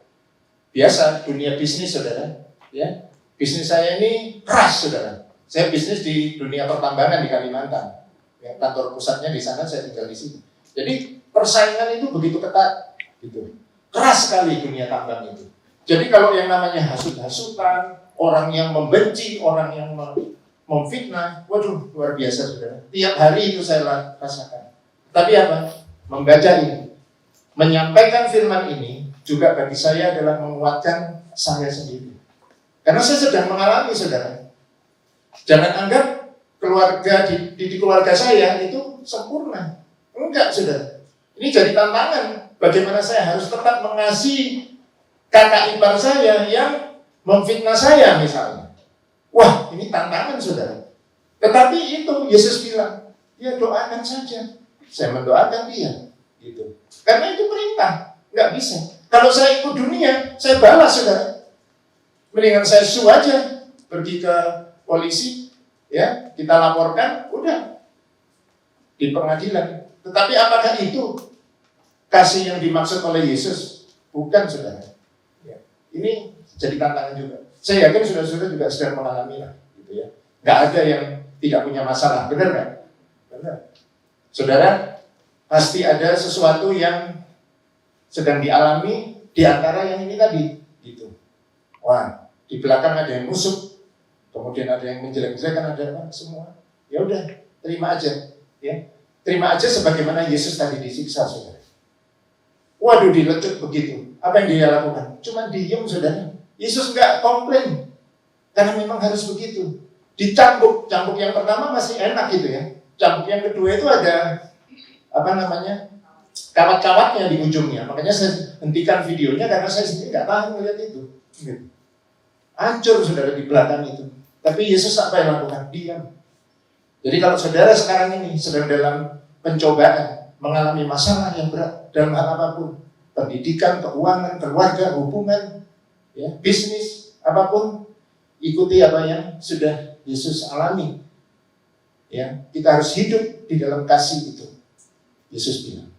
Biasa, dunia bisnis, saudara. Ya, bisnis saya ini keras, saudara. Saya bisnis di dunia pertambangan di Kalimantan. Ya, kantor pusatnya di sana, saya tinggal di sini. Jadi persaingan itu begitu ketat, gitu. Keras sekali dunia tambang itu. Jadi kalau yang namanya hasut-hasutan, orang yang membenci, orang yang memfitnah, waduh luar biasa, saudara. Tiap hari itu saya rasakan. Tapi apa? Membaca ini, menyampaikan firman ini juga bagi saya adalah menguatkan saya sendiri. Karena saya sedang mengalami, saudara. Jangan anggap keluarga di keluarga saya itu sempurna. Enggak, saudara. Ini jadi tantangan. Bagaimana saya harus tetap mengasihi kakak ipar saya yang memfitnah saya misalnya. Wah, ini tantangan, saudara. Tetapi itu Yesus bilang, ya doakan saja. Saya mendoakan dia. Gitu. Karena itu perintah. Enggak bisa. Kalau saya ikut dunia, saya balas, saudara. Mendingan saya sue aja. Pergi ke polisi, ya, kita laporkan, udah di pengadilan. Tetapi apakah itu kasih yang dimaksud oleh Yesus? Bukan, saudara. Ya. Ini jadi tantangan juga. Saya yakin saudara-saudara juga sedang mengalami lah, gitu ya. Nggak ada yang tidak punya masalah, benar nggak? Benar. Saudara, pasti ada sesuatu yang sedang dialami di antara yang ini tadi, gitu. Wah, di belakang ada yang musuh, kemudian ada yang menjelek-jelekan, ada apa, semua. Ya udah, terima aja, ya. Terima aja sebagaimana Yesus tadi disiksa, saudara. Waduh, dilecut begitu. Apa yang dia lakukan? Cuma diem, saudara. Yesus nggak komplain. Karena memang harus begitu. Dicambuk. Cambuk yang pertama masih enak gitu ya. Cambuk yang kedua itu ada, kawat-kawatnya di ujungnya. Makanya saya hentikan videonya karena saya sendiri nggak tahan melihat itu. Gitu. Hancur, saudara, di belakang itu. Tapi Yesus apa yang lakukan? Diam. Jadi kalau saudara sekarang ini sedang dalam pencobaan, mengalami masalah yang berat dalam hal apapun, pendidikan, keuangan, keluarga, hubungan, ya, bisnis, apapun, ikuti apa yang sudah Yesus alami. Ya, kita harus hidup di dalam kasih itu. Yesus bilang,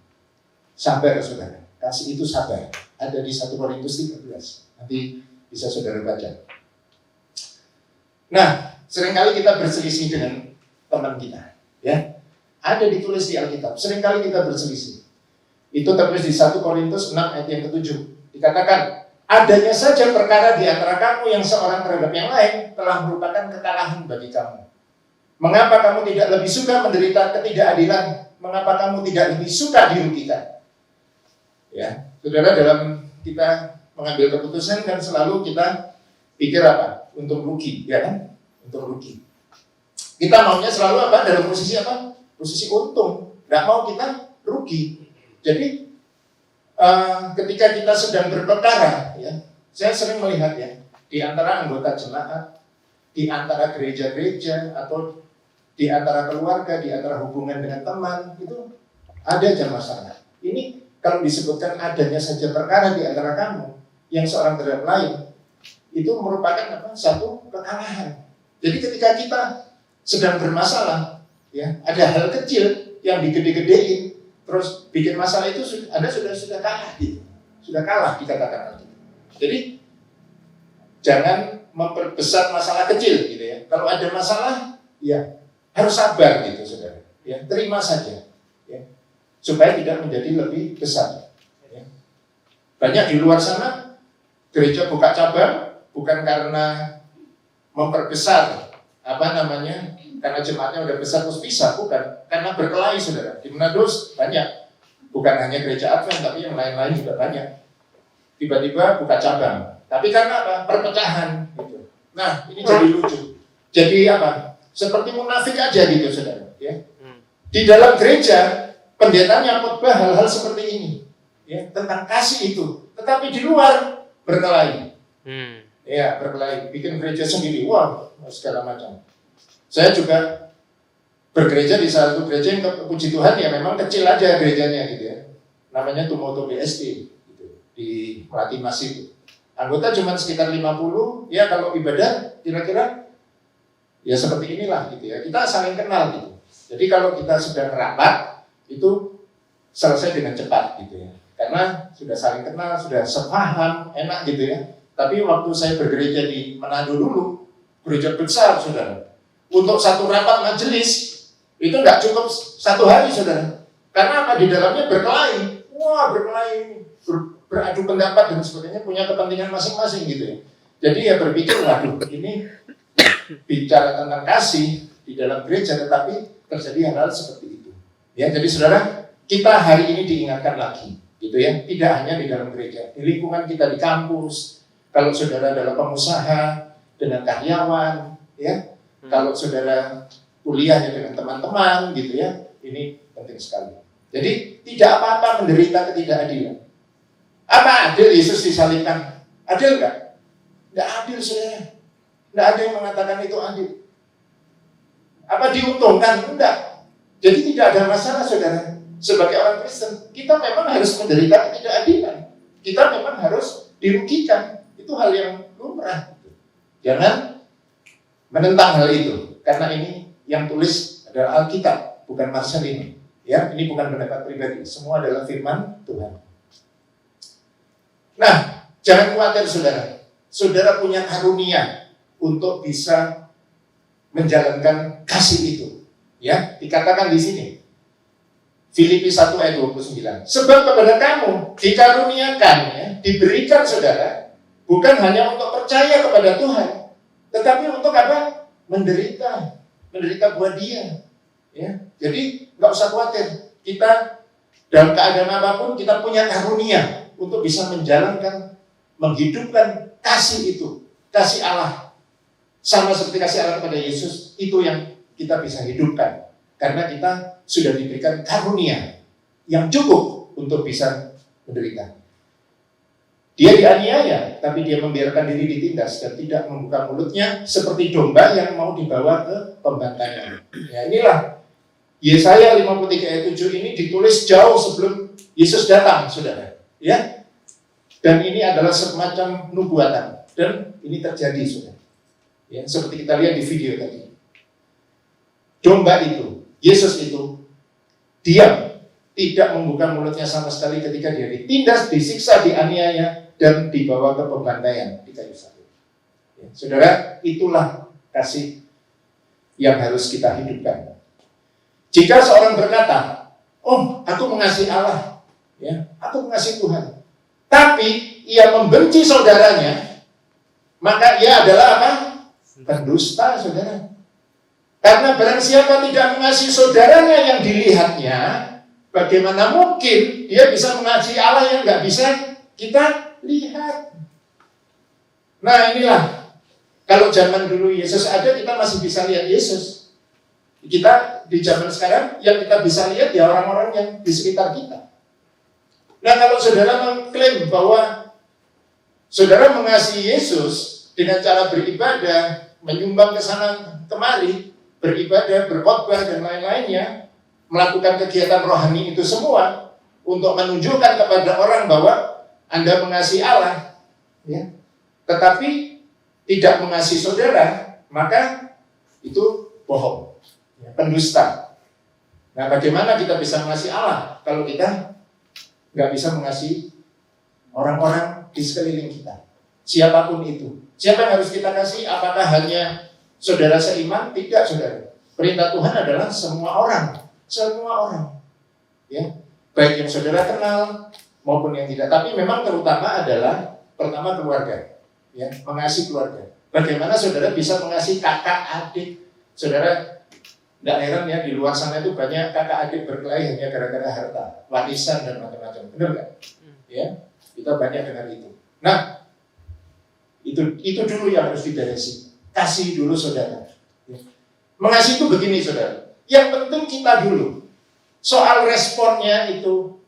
sabar, saudara. Kasih itu sabar. Ada di 1 Korintus 13. Nanti bisa saudara baca. Nah, seringkali kita berselisih dengan teman kita, ya. Ada ditulis di Alkitab. Seringkali kita berselisih. Itu tertulis di 1 Korintus 6 ayat yang ke-7. Dikatakan, adanya saja perkara di antara kamu yang seorang terhadap yang lain telah merupakan kekalahan bagi kamu. Mengapa kamu tidak lebih suka menderita ketidakadilan? Mengapa kamu tidak lebih suka dirugikan? Ya, saudara, dalam kita mengambil keputusan kan selalu kita pikir apa? Untung rugi, ya kan? Untung rugi. Kita maunya selalu apa? Dalam posisi apa? Posisi untung. Nggak mau kita rugi. Jadi ketika kita sedang berperkara, ya, saya sering melihat ya, di antara anggota jemaat, di antara gereja-gereja, atau di antara keluarga, di antara hubungan dengan teman, itu ada aja masalah. Ini kalau disebutkan adanya saja perkara di antara kamu yang seorang terhadap lain, itu merupakan apa? Satu kekalahan. Jadi ketika kita sedang bermasalah, ya, ada hal kecil yang digede-gedein, terus bikin masalah itu Anda sudah kalah, gitu. Sudah kalah dikatakan nanti. Jadi jangan memperbesar masalah kecil, gitu ya. Kalau ada masalah, ya harus sabar, gitu, saudara. Ya, terima saja, ya, supaya tidak menjadi lebih besar. Ya. Banyak di luar sana gereja buka cabang bukan karena memperbesar karena jemaatnya udah besar terus pisah, bukan, karena berkelahi, saudara. Di Manado banyak, bukan hanya gereja Advent tapi yang lain-lain juga banyak. Tiba-tiba buka cabang, tapi karena apa? Perpecahan, gitu. Nah, ini jadi lucu. Jadi apa? Seperti munafik aja, gitu, saudara. Ya. Di dalam gereja pendetanya khotbah hal-hal seperti ini, ya, tentang kasih itu, tetapi di luar berkelahi. Ya, berkelahi, bikin gereja sendiri, wah, segala macam. Saya juga bergereja di satu gereja yang puji Tuhan ya memang kecil aja gerejanya, gitu ya. Namanya Tumoto BSD, gitu, di Melati Masih. Anggota cuma sekitar 50, ya kalau ibadah kira-kira ya seperti inilah, gitu ya. Kita saling kenal, gitu. Jadi kalau kita sedang rapat, itu selesai dengan cepat, gitu ya. Karena sudah saling kenal, sudah sepaham, enak, gitu ya. Tapi waktu saya bergereja di Manado dulu, gereja besar, saudara. Untuk satu rapat majelis, itu nggak cukup 1 hari, saudara. Karena apa? Di dalamnya berkelahi. Wah, berkelahi, beradu pendapat dan sebagainya, punya kepentingan masing-masing gitu ya. Jadi ya berpikir, waduh, ini bicara tentang kasih di dalam gereja, tetapi terjadi hal-hal seperti itu. Ya, jadi saudara, kita hari ini diingatkan lagi, gitu ya. Tidak hanya di dalam gereja, di lingkungan kita di kampus, kalau saudara adalah pengusaha dengan karyawan, ya, kalau saudara kuliahnya dengan teman-teman, gitu ya, ini penting sekali. Jadi tidak apa-apa menderita ketidakadilan. Apa adil Yesus disalibkan? Adil nggak? Nggak adil, saudara. Nggak ada yang mengatakan itu adil. Apa diuntungkan? Enggak. Jadi tidak ada masalah, saudara. Sebagai orang Kristen, kita memang harus menderita ketidakadilan. Kita memang harus dirugikan. Itu hal yang lumrah. Jangan menentang hal itu. Karena ini yang tulis adalah Alkitab, bukan Marcelino. Ya, ini bukan pendapat pribadi. Semua adalah firman Tuhan. Nah, jangan khawatir, saudara. Saudara punya karunia untuk bisa menjalankan kasih itu. Ya, dikatakan di sini. Filipi 1 ayat 29. Sebab kepada kamu dikaruniakan, ya, diberikan, saudara, bukan hanya untuk percaya kepada Tuhan, tetapi untuk apa? Menderita buat Dia. Ya, jadi nggak usah khawatir. Kita dalam keadaan apapun kita punya karunia untuk bisa menjalankan, menghidupkan kasih itu, kasih Allah. Sama seperti kasih Allah kepada Yesus, itu yang kita bisa hidupkan. Karena kita sudah diberikan karunia yang cukup untuk bisa menderita. Dia dianiaya, tapi dia membiarkan diri ditindas dan tidak membuka mulutnya seperti domba yang mau dibawa ke pembantaian. Ya, inilah Yesaya 53 ayat 7 ini ditulis jauh sebelum Yesus datang, saudara. Ya, dan ini adalah semacam nubuatan dan ini terjadi, saudara. Ya, seperti kita lihat di video tadi. Domba itu, Yesus itu diam, tidak membuka mulutnya sama sekali ketika dia ditindas, disiksa, dianiaya, dan dibawa ke pembantaian di kayu salib. Ya, saudara, itulah kasih yang harus kita hidupkan. Jika seorang berkata, "Oh, aku mengasihi Allah, ya, aku mengasihi Tuhan," tapi ia membenci saudaranya, maka ia adalah apa? Pendusta, saudara. Karena barang siapa tidak mengasihi saudaranya yang dilihatnya, bagaimana mungkin dia bisa mengasihi Allah yang nggak bisa kita lihat? Nah, inilah, kalau zaman dulu Yesus ada, kita masih bisa lihat Yesus. Kita di zaman sekarang yang kita bisa lihat ya orang-orang yang di sekitar kita. Nah, kalau saudara mengklaim bahwa saudara mengasihi Yesus dengan cara beribadah, menyumbang ke sana kemari, beribadah, berkhotbah dan lain-lainnya, melakukan kegiatan rohani itu semua untuk menunjukkan kepada orang bahwa Anda mengasihi Allah, ya, tetapi tidak mengasihi saudara, maka itu bohong. Pendusta. Nah, bagaimana kita bisa mengasihi Allah kalau kita nggak bisa mengasihi orang-orang di sekeliling kita, siapapun itu? Siapa yang harus kita kasih? Apakah hanya saudara seiman? Tidak, saudara. Perintah Tuhan adalah semua orang, ya, baik yang saudara kenal maupun yang tidak. Tapi memang terutama adalah pertama keluarga, ya, mengasihi keluarga. Bagaimana saudara bisa mengasihi kakak adik? Saudara, nggak heran ya, di luar sana itu banyak kakak adik berkelahi hanya gara-gara harta, warisan dan macam-macam. Benar nggak? Ya, kita banyak dengar itu. Nah, itu dulu yang harus diberesi. Kasih dulu, saudara. Mengasihi itu begini, saudara. Yang penting kita dulu. Soal responnya itu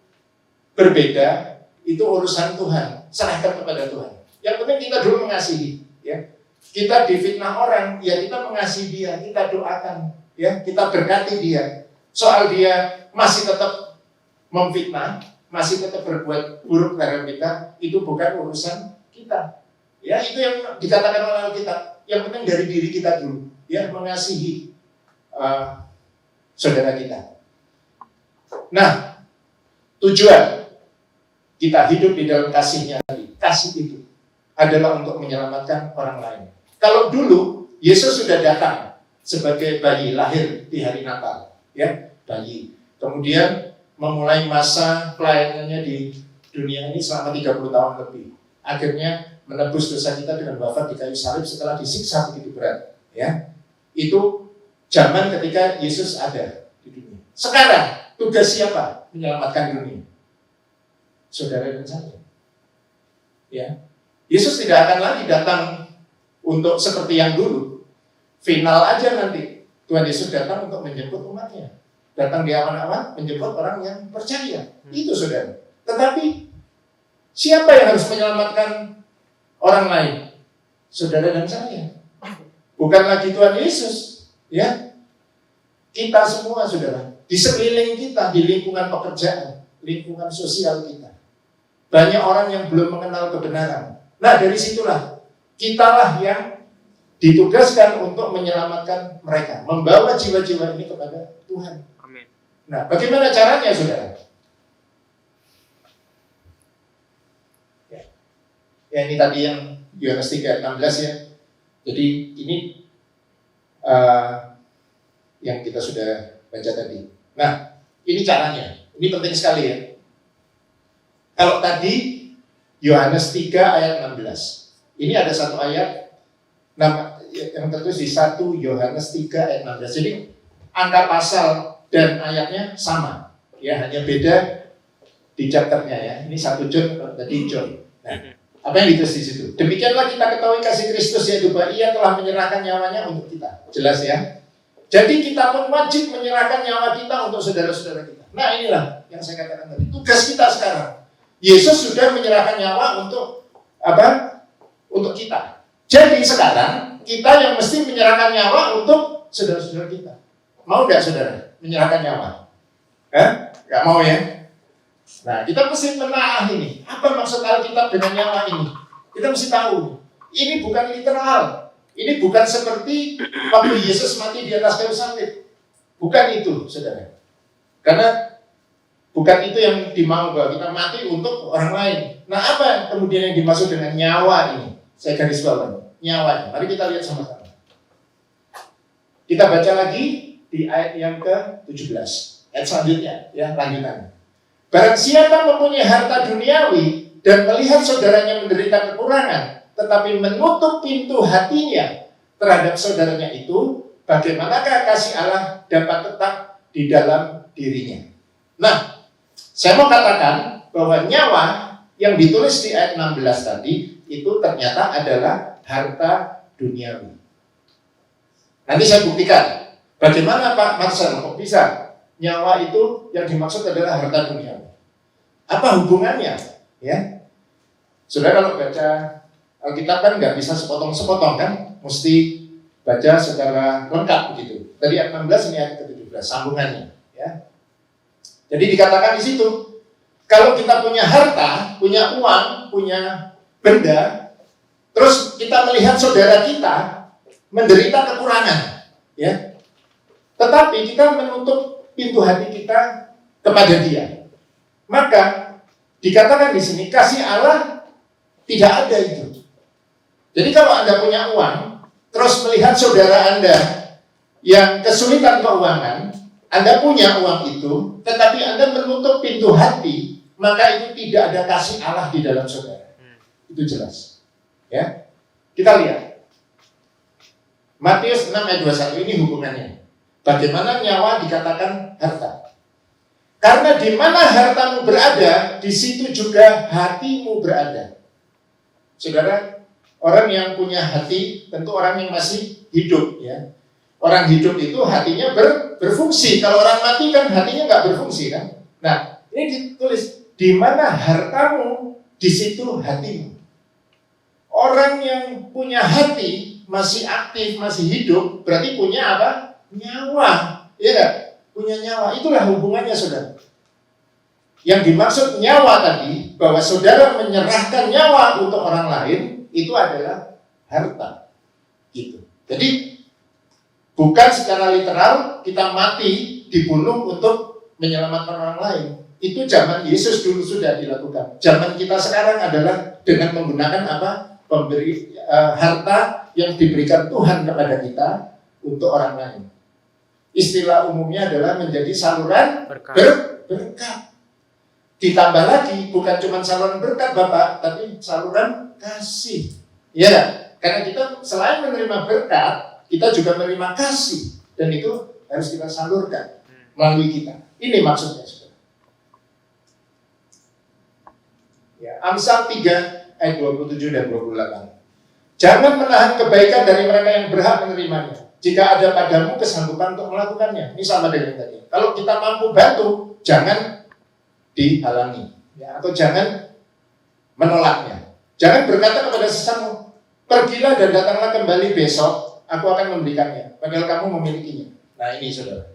berbeda, itu urusan Tuhan. Serahkan kepada Tuhan. Yang penting kita dulu mengasihi. Ya, kita difitnah orang, ya kita mengasihi dia, kita doakan. Ya, kita berkati dia. Soal dia masih tetap memfitnah, masih tetap berbuat buruk terhadap kita, itu bukan urusan kita. Ya, itu yang dikatakan oleh Alkitab. Yang penting dari diri kita dulu, ya, mengasihi saudara kita. Nah, tujuan kita hidup di dalam kasihnya, kasih itu adalah untuk menyelamatkan orang lain. Kalau dulu Yesus sudah datang sebagai bayi lahir di hari Natal, ya, bayi. Kemudian memulai masa pelayanannya di dunia ini selama 30 tahun lebih. Akhirnya menebus dosa kita dengan wafat di kayu salib setelah disiksa begitu berat, ya. Itu zaman ketika Yesus ada di dunia. Sekarang tugas siapa menyelamatkan dunia? Saudara dan saya. Ya. Yesus tidak akan lagi datang untuk seperti yang dulu. Final aja nanti. Tuhan Yesus datang untuk menjemput umatnya. Datang di awan-awan menjemput orang yang percaya. Itu saudara. Tetapi siapa yang harus menyelamatkan orang lain? Saudara dan saya. Bukan lagi Tuhan Yesus, ya. Kita semua, saudara, di sekeliling kita, di lingkungan pekerjaan, lingkungan sosial kita. Banyak orang yang belum mengenal kebenaran. Nah, dari situlah kitalah yang ditugaskan untuk menyelamatkan mereka, membawa jiwa-jiwa ini kepada Tuhan. Amin. Nah, bagaimana caranya, saudara? Ya, ini tadi yang Yohanes 3:16 ya. Jadi ini yang kita sudah baca tadi. Nah, ini caranya. Ini penting sekali ya. Kalau tadi Yohanes 3 ayat 16. Ini ada satu ayat yang tertulis di 1 Yohanes 3 ayat 16. Jadi angka pasal dan ayatnya sama. Ya, hanya beda di chapternya ya. Ini 1 John, tadi John. Nah, apa yang ditulis di situ? Demikianlah kita ketahui kasih Kristus, yaitu bahwa Ia telah menyerahkan nyawanya untuk kita. Jelas ya? Jadi kita pun wajib menyerahkan nyawa kita untuk saudara-saudara kita. Nah, inilah yang saya katakan tadi. Tugas kita sekarang. Yesus sudah menyerahkan nyawa untuk apa? Untuk kita. Jadi sekarang kita yang mesti menyerahkan nyawa untuk saudara-saudara kita. Mau nggak saudara menyerahkan nyawa? Nggak mau ya? Nah, kita mesti menaah ini. Apa maksud Alkitab dengan nyawa ini? Kita mesti tahu. Ini bukan literal. Ini bukan seperti waktu Yesus mati di atas kayu salib. Bukan itu, saudara. Karena bukan itu yang dimau bahwa kita mati untuk orang lain. Nah, apa kemudian yang dimaksud dengan nyawa ini? Saya garis bawahi. Nyawanya. Mari kita lihat sama-sama. Kita baca lagi di ayat yang ke-17. Ayat selanjutnya, ya, lanjutannya. Barang siapa mempunyai harta duniawi dan melihat saudaranya menderita kekurangan, tetapi menutup pintu hatinya terhadap saudaranya itu, bagaimanakah kasih Allah dapat tetap di dalam dirinya? Nah, saya mau katakan bahwa nyawa yang ditulis di ayat 16 tadi itu ternyata adalah harta duniawi. Nanti saya buktikan. Bagaimana Pak Marcel kok bisa nyawa itu yang dimaksud adalah harta duniawi? Apa hubungannya? Ya, saudara kalau baca Alkitab kan nggak bisa sepotong-sepotong kan, mesti baca secara lengkap begitu. Tadi ayat 16 ini ayat ke-17 sambungannya. Ya. Jadi dikatakan di situ, kalau kita punya harta, punya uang, punya benda, terus kita melihat saudara kita menderita kekurangan, ya, tetapi kita menutup pintu hati kita kepada dia, maka dikatakan di sini kasih Allah tidak ada itu. Jadi kalau Anda punya uang, terus melihat saudara Anda yang kesulitan keuangan, Anda punya uang itu, tetapi Anda menutup pintu hati, maka itu tidak ada kasih Allah di dalam saudara. Itu jelas. Ya, kita lihat Matius 6 ayat 21 ini hubungannya. Bagaimana nyawa dikatakan harta? Karena di mana hartamu berada, di situ juga hatimu berada. Saudara, orang yang punya hati tentu orang yang masih hidup, ya. Orang hidup itu hatinya berfungsi. Kalau orang mati kan hatinya nggak berfungsi kan. Nah, ini ditulis di mana hartamu, di situ hatimu. Orang yang punya hati masih aktif, masih hidup, berarti punya apa? Nyawa, ya nggak? Punya nyawa. Itulah hubungannya, saudara. Yang dimaksud nyawa tadi, bahwa saudara menyerahkan nyawa untuk orang lain, itu adalah harta. Gitu. Jadi bukan secara literal kita mati dibunuh untuk menyelamatkan orang lain. Itu zaman Yesus dulu sudah dilakukan. Zaman kita sekarang adalah dengan menggunakan apa? harta yang diberikan Tuhan kepada kita untuk orang lain. Istilah umumnya adalah menjadi saluran berkat. Ditambah lagi, bukan cuma saluran berkat Bapak, tapi saluran kasih. Ya, karena kita selain menerima berkat, kita juga menerima kasih. Dan itu harus kita salurkan melalui kita. Ini maksudnya, saudara. Ya, Amsal 3 ayat 27 dan 28. Jangan menahan kebaikan dari mereka yang berhak menerimanya. Jika ada padamu kesanggupan untuk melakukannya. Ini sama dengan tadi. Kalau kita mampu bantu, jangan dihalangi, ya, atau jangan menolaknya. Jangan berkata kepada sesamamu, pergilah dan datanglah kembali besok, aku akan memberikannya, padahal kamu memilikinya. Nah ini saudara,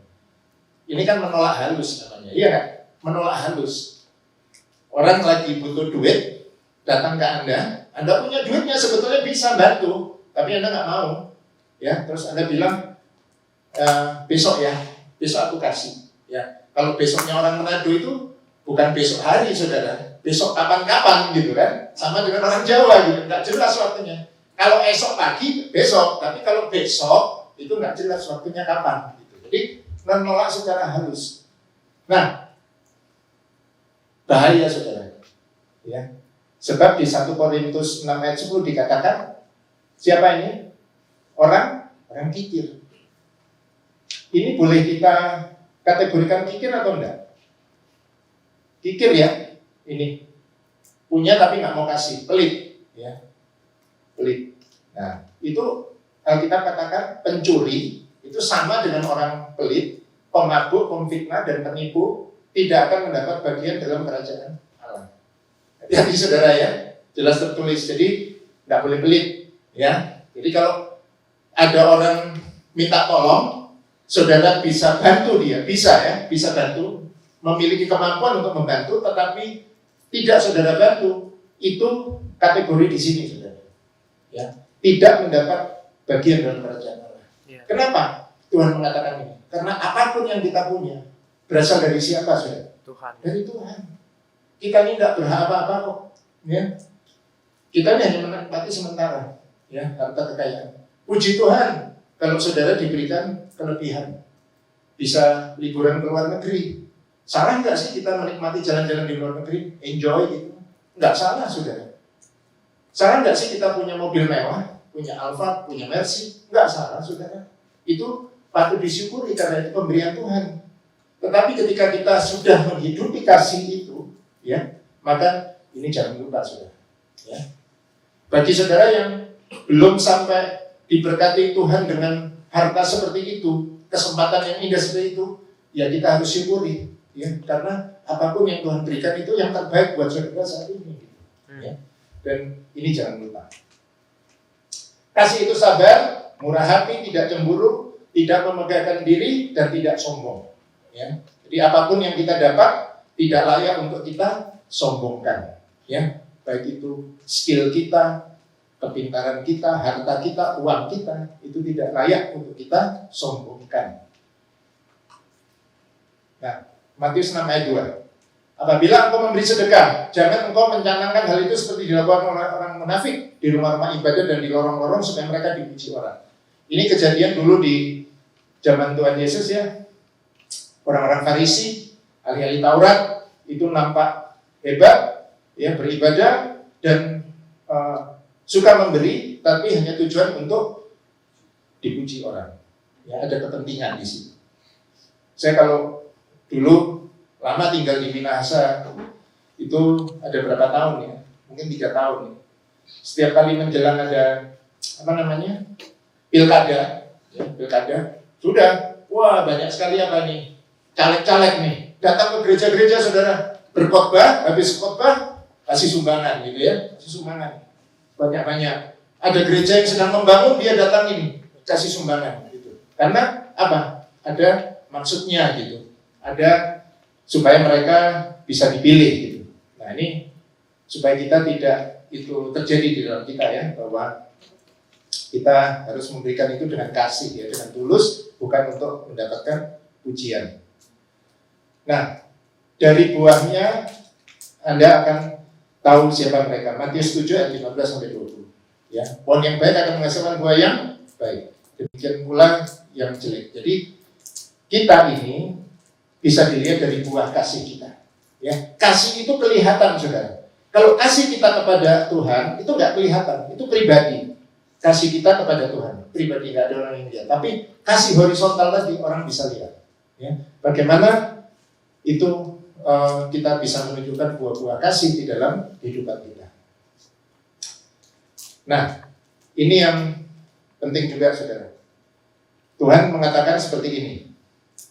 ini kan menolak halus namanya, iya kan? Menolak halus. Orang lagi butuh duit, datang ke Anda punya duitnya, sebetulnya bisa bantu, tapi Anda nggak mau, ya. Terus Anda bilang, besok ya, besok aku kasih, ya. Kalau besoknya orang Manado itu bukan besok hari, saudara, besok kapan-kapan gitu kan, sama dengan orang Jawa gitu, nggak jelas waktunya. Kalau esok pagi, besok, tapi kalau besok itu nggak jelas waktunya kapan. Gitu. Jadi menolak secara halus. Nah, bahaya saudara, ya. Sebab di 1 Korintus 6 ayat 10 dikatakan, siapa ini? Orang kikir. Ini boleh kita kategorikan kikir atau enggak? Kikir ya, ini punya tapi nggak mau kasih, pelit, ya, pelit. Nah, itu Alkitab katakan pencuri itu sama dengan orang pelit, pemabuk, pemfitnah dan penipu tidak akan mendapat bagian dalam kerajaan Allah. Jadi saudara ya, jelas tertulis. Jadi nggak boleh pelit, ya. Jadi kalau ada orang minta tolong, saudara bisa bantu dia, bisa bantu. Memiliki kemampuan untuk membantu, tetapi tidak saudara bantu, itu kategori di sini, saudara. Ya, tidak mendapat bagian dalam kerajaan Allah. Ya. Kenapa Tuhan mengatakan ini? Karena apapun yang kita punya berasal dari siapa, saudara? Tuhan. Dari Tuhan. Kita ini tidak berhak apa-apa kok. Ya. Kita ini hanya menikmati sementara, ya, harta kekayaan. Puji Tuhan kalau saudara diberikan kelebihan, bisa liburan ke luar negeri. Salah nggak sih kita menikmati jalan-jalan di luar negeri, enjoy gitu? Nggak salah, saudara. Salah nggak sih kita punya mobil mewah, punya Alphard, punya Mercy? Nggak salah, saudara. Itu patut disyukuri karena itu pemberian Tuhan. Tetapi ketika kita sudah menghidupi kasih itu, ya, maka ini jangan lupa, saudara. Ya. Bagi saudara yang belum sampai diberkati Tuhan dengan harta seperti itu, kesempatan yang indah seperti itu, ya kita harus syukuri. Ya, karena apapun yang Tuhan berikan itu yang terbaik buat saudara saat ini. Ya. Dan ini jangan lupa. Kasih itu sabar, murah hati, tidak cemburu, tidak memegahkan diri, dan tidak sombong. Ya. Jadi apapun yang kita dapat tidak layak untuk kita sombongkan. Ya. Baik itu skill kita, kepintaran kita, harta kita, uang kita, itu tidak layak untuk kita sombongkan. Nah, Matius 6 ayat 2. Apabila engkau memberi sedekah, jangan engkau mencanangkan hal itu seperti dilakukan oleh orang munafik di rumah-rumah ibadah dan di lorong-lorong supaya mereka dipuji orang. Ini kejadian dulu di zaman Tuhan Yesus ya. Orang-orang Farisi, ahli-ahli Taurat itu nampak hebat, ya, beribadah dan suka memberi, tapi hanya tujuan untuk dipuji orang. Ya, ada kepentingan di situ. Saya kalau dulu lama tinggal di Minahasa, itu ada berapa tahun ya? Mungkin 3 tahun ya. Setiap kali menjelang ada pilkada, ya, pilkada, sudah, wah banyak sekali apa nih, caleg-caleg nih, datang ke gereja-gereja saudara, berkhotbah, habis khotbah kasih sumbangan gitu ya, kasih sumbangan banyak-banyak. Ada gereja yang sedang membangun, dia datang ini kasih sumbangan gitu. Karena apa? Ada maksudnya gitu. Ada supaya mereka bisa dipilih gitu. Nah ini supaya kita tidak itu terjadi di dalam kita ya, bahwa kita harus memberikan itu dengan kasih ya, dengan tulus, bukan untuk mendapatkan pujian. Nah dari buahnya Anda akan tahu siapa mereka. Matius 7 ayat 15 sampai 20. Ya, pohon yang baik akan menghasilkan buah yang baik. Demikian pula yang jelek. Jadi kita ini bisa dilihat dari buah kasih kita. Ya, kasih itu kelihatan, saudara. Kalau kasih kita kepada Tuhan itu nggak kelihatan, itu pribadi. Kasih kita kepada Tuhan pribadi, nggak ada orang yang lihat. Tapi kasih horizontal tadi orang bisa lihat. Ya, bagaimana itu kita bisa menunjukkan buah-buah kasih di dalam kehidupan kita. Nah, ini yang penting juga, saudara. Tuhan mengatakan seperti ini.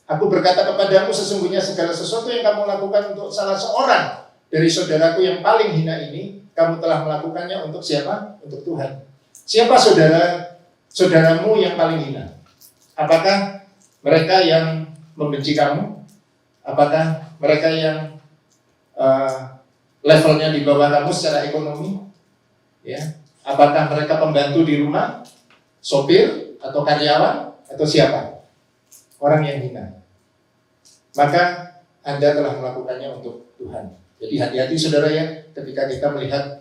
Aku berkata kepadamu, sesungguhnya segala sesuatu yang kamu lakukan untuk salah seorang dari saudaraku yang paling hina ini, kamu telah melakukannya untuk siapa? Untuk Tuhan. Siapa saudaramu yang paling hina? Apakah mereka yang membenci kamu? Apakah mereka yang levelnya di bawah kamu secara ekonomi? Ya. Apakah mereka pembantu di rumah? Sopir? Atau karyawan? Atau siapa? Orang yang hina. Maka Anda telah melakukannya untuk Tuhan. Jadi hati-hati, saudara, ya, ketika kita melihat,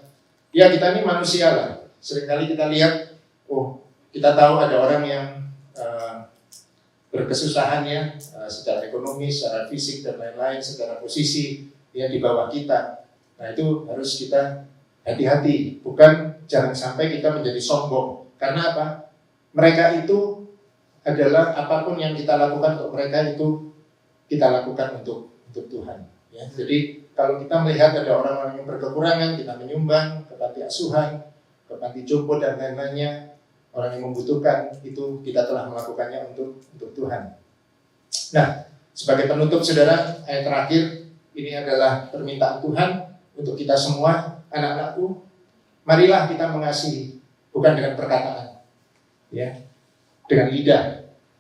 ya kita ini manusia lah. Seringkali kita lihat, kita tahu ada orang yang berkesusahannya secara ekonomi, secara fisik dan lain-lain, secara posisi ya di bawah kita. Nah, itu harus kita hati-hati, bukan jangan sampai kita menjadi sombong. Karena apa? Mereka itu adalah apapun yang kita lakukan untuk mereka itu kita lakukan untuk Tuhan. Ya. Jadi kalau kita melihat ada orang-orang yang berkekurangan, kita menyumbang ke panti asuhan, ke panti jompo dan lain-lainnya, orang yang membutuhkan, itu kita telah melakukannya untuk Tuhan. Nah, sebagai penutup, saudara, ayat terakhir ini adalah permintaan Tuhan untuk kita semua, anak-anakku, marilah kita mengasihi, bukan dengan perkataan, ya, dengan lidah,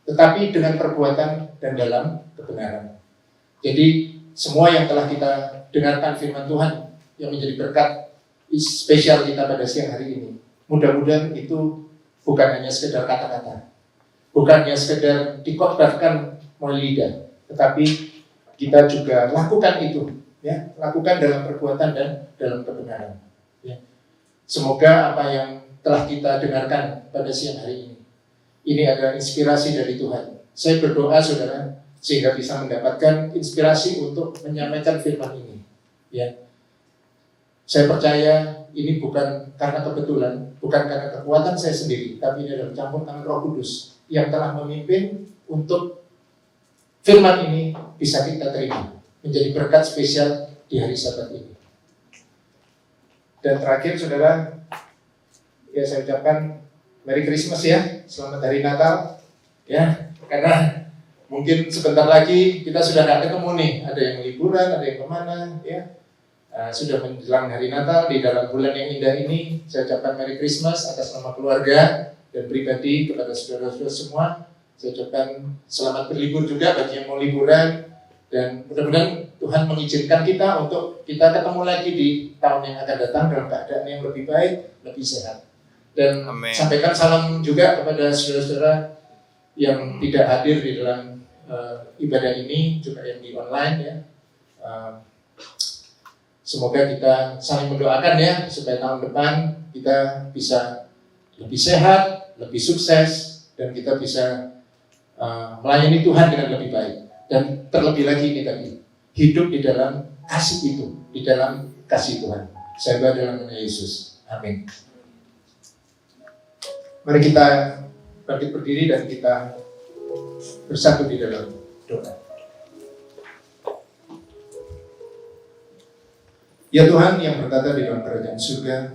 tetapi dengan perbuatan dan dalam kebenaran. Jadi semua yang telah kita dengarkan firman Tuhan yang menjadi berkat spesial kita pada siang hari ini, mudah-mudahan itu bukan hanya sekedar kata-kata, bukan hanya sekedar dikotbahkan melalui lidah, tetapi kita juga lakukan itu, ya, lakukan dalam perbuatan dan dalam kebenaran. Ya. Semoga apa yang telah kita dengarkan pada siang hari ini adalah inspirasi dari Tuhan. Saya berdoa, saudara, sehingga bisa mendapatkan inspirasi untuk menyampaikan firman ini. Ya, saya percaya ini bukan karena kebetulan, bukan karena kekuatan saya sendiri, tapi ini adalah campur tangan Roh Kudus yang telah memimpin untuk firman ini bisa kita terima, menjadi berkat spesial di hari Sabat ini. Dan terakhir, saudara, ya saya ucapkan Merry Christmas ya, selamat hari Natal, ya, karena mungkin sebentar lagi kita sudah nggak ketemu nih, ada yang liburan, ada yang kemana, ya. Sudah menjelang hari Natal di dalam bulan yang indah ini, saya ucapkan Merry Christmas atas nama keluarga dan pribadi kepada saudara-saudara semua. Saya ucapkan selamat berlibur juga bagi yang mau liburan, dan mudah-mudahan Tuhan mengizinkan kita untuk kita ketemu lagi di tahun yang akan datang dalam keadaan yang lebih baik, lebih sehat. Dan Amen. Sampaikan salam juga kepada saudara-saudara yang tidak hadir di dalam ibadah ini, juga yang di online, ya. Semoga kita saling mendoakan, ya, supaya tahun depan kita bisa lebih sehat, lebih sukses, dan kita bisa melayani Tuhan dengan lebih baik. Dan terlebih lagi ini tadi, hidup di dalam kasih itu, di dalam kasih Tuhan. Saya berdoa dalam nama Yesus. Amin. Mari kita bangkit berdiri dan kita bersatu di dalam doa. Ya Tuhan yang berkata di dalam kerajaan surga,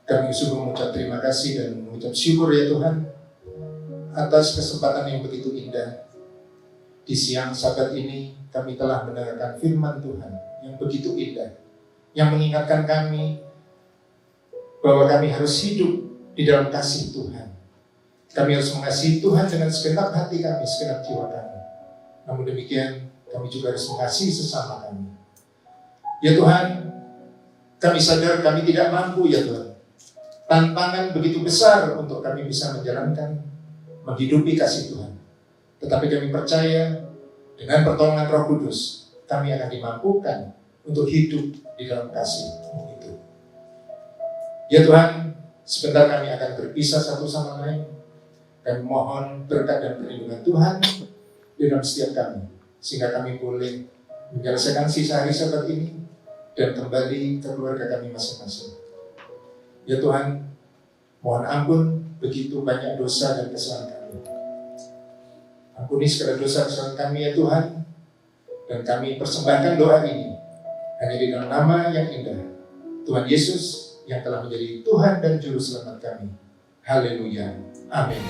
kami sungguh mengucap terima kasih dan mengucap syukur, ya Tuhan, atas kesempatan yang begitu indah. Di siang Sabat ini kami telah mendengarkan firman Tuhan yang begitu indah, yang mengingatkan kami bahwa kami harus hidup di dalam kasih Tuhan. Kami harus mengasihi Tuhan dengan segenap hati kami, segenap jiwa kami. Namun demikian, kami juga harus mengasihi sesama kami. Ya Tuhan, kami sadar kami tidak mampu, ya Tuhan. Tantangan begitu besar untuk kami bisa menjalankan, menghidupi kasih Tuhan. Tetapi kami percaya dengan pertolongan Roh Kudus, kami akan dimampukan untuk hidup di dalam kasih itu. Ya Tuhan, Sebentar kami akan berpisah satu sama lain. Kami mohon berkat dan perlindungan Tuhan di dalam setiap kami, sehingga kami boleh menyelesaikan sisa hari Sabat ini dan kembali ke keluarga kami masing-masing. Ya Tuhan, mohon ampun begitu banyak dosa dan kesalahan kami. Ampuni segala dosa kesalahan kami ya Tuhan, dan kami persembahkan doa ini hanya di dalam nama yang indah Tuhan Yesus yang telah menjadi Tuhan dan Juru Selamat kami. Haleluya. Amin.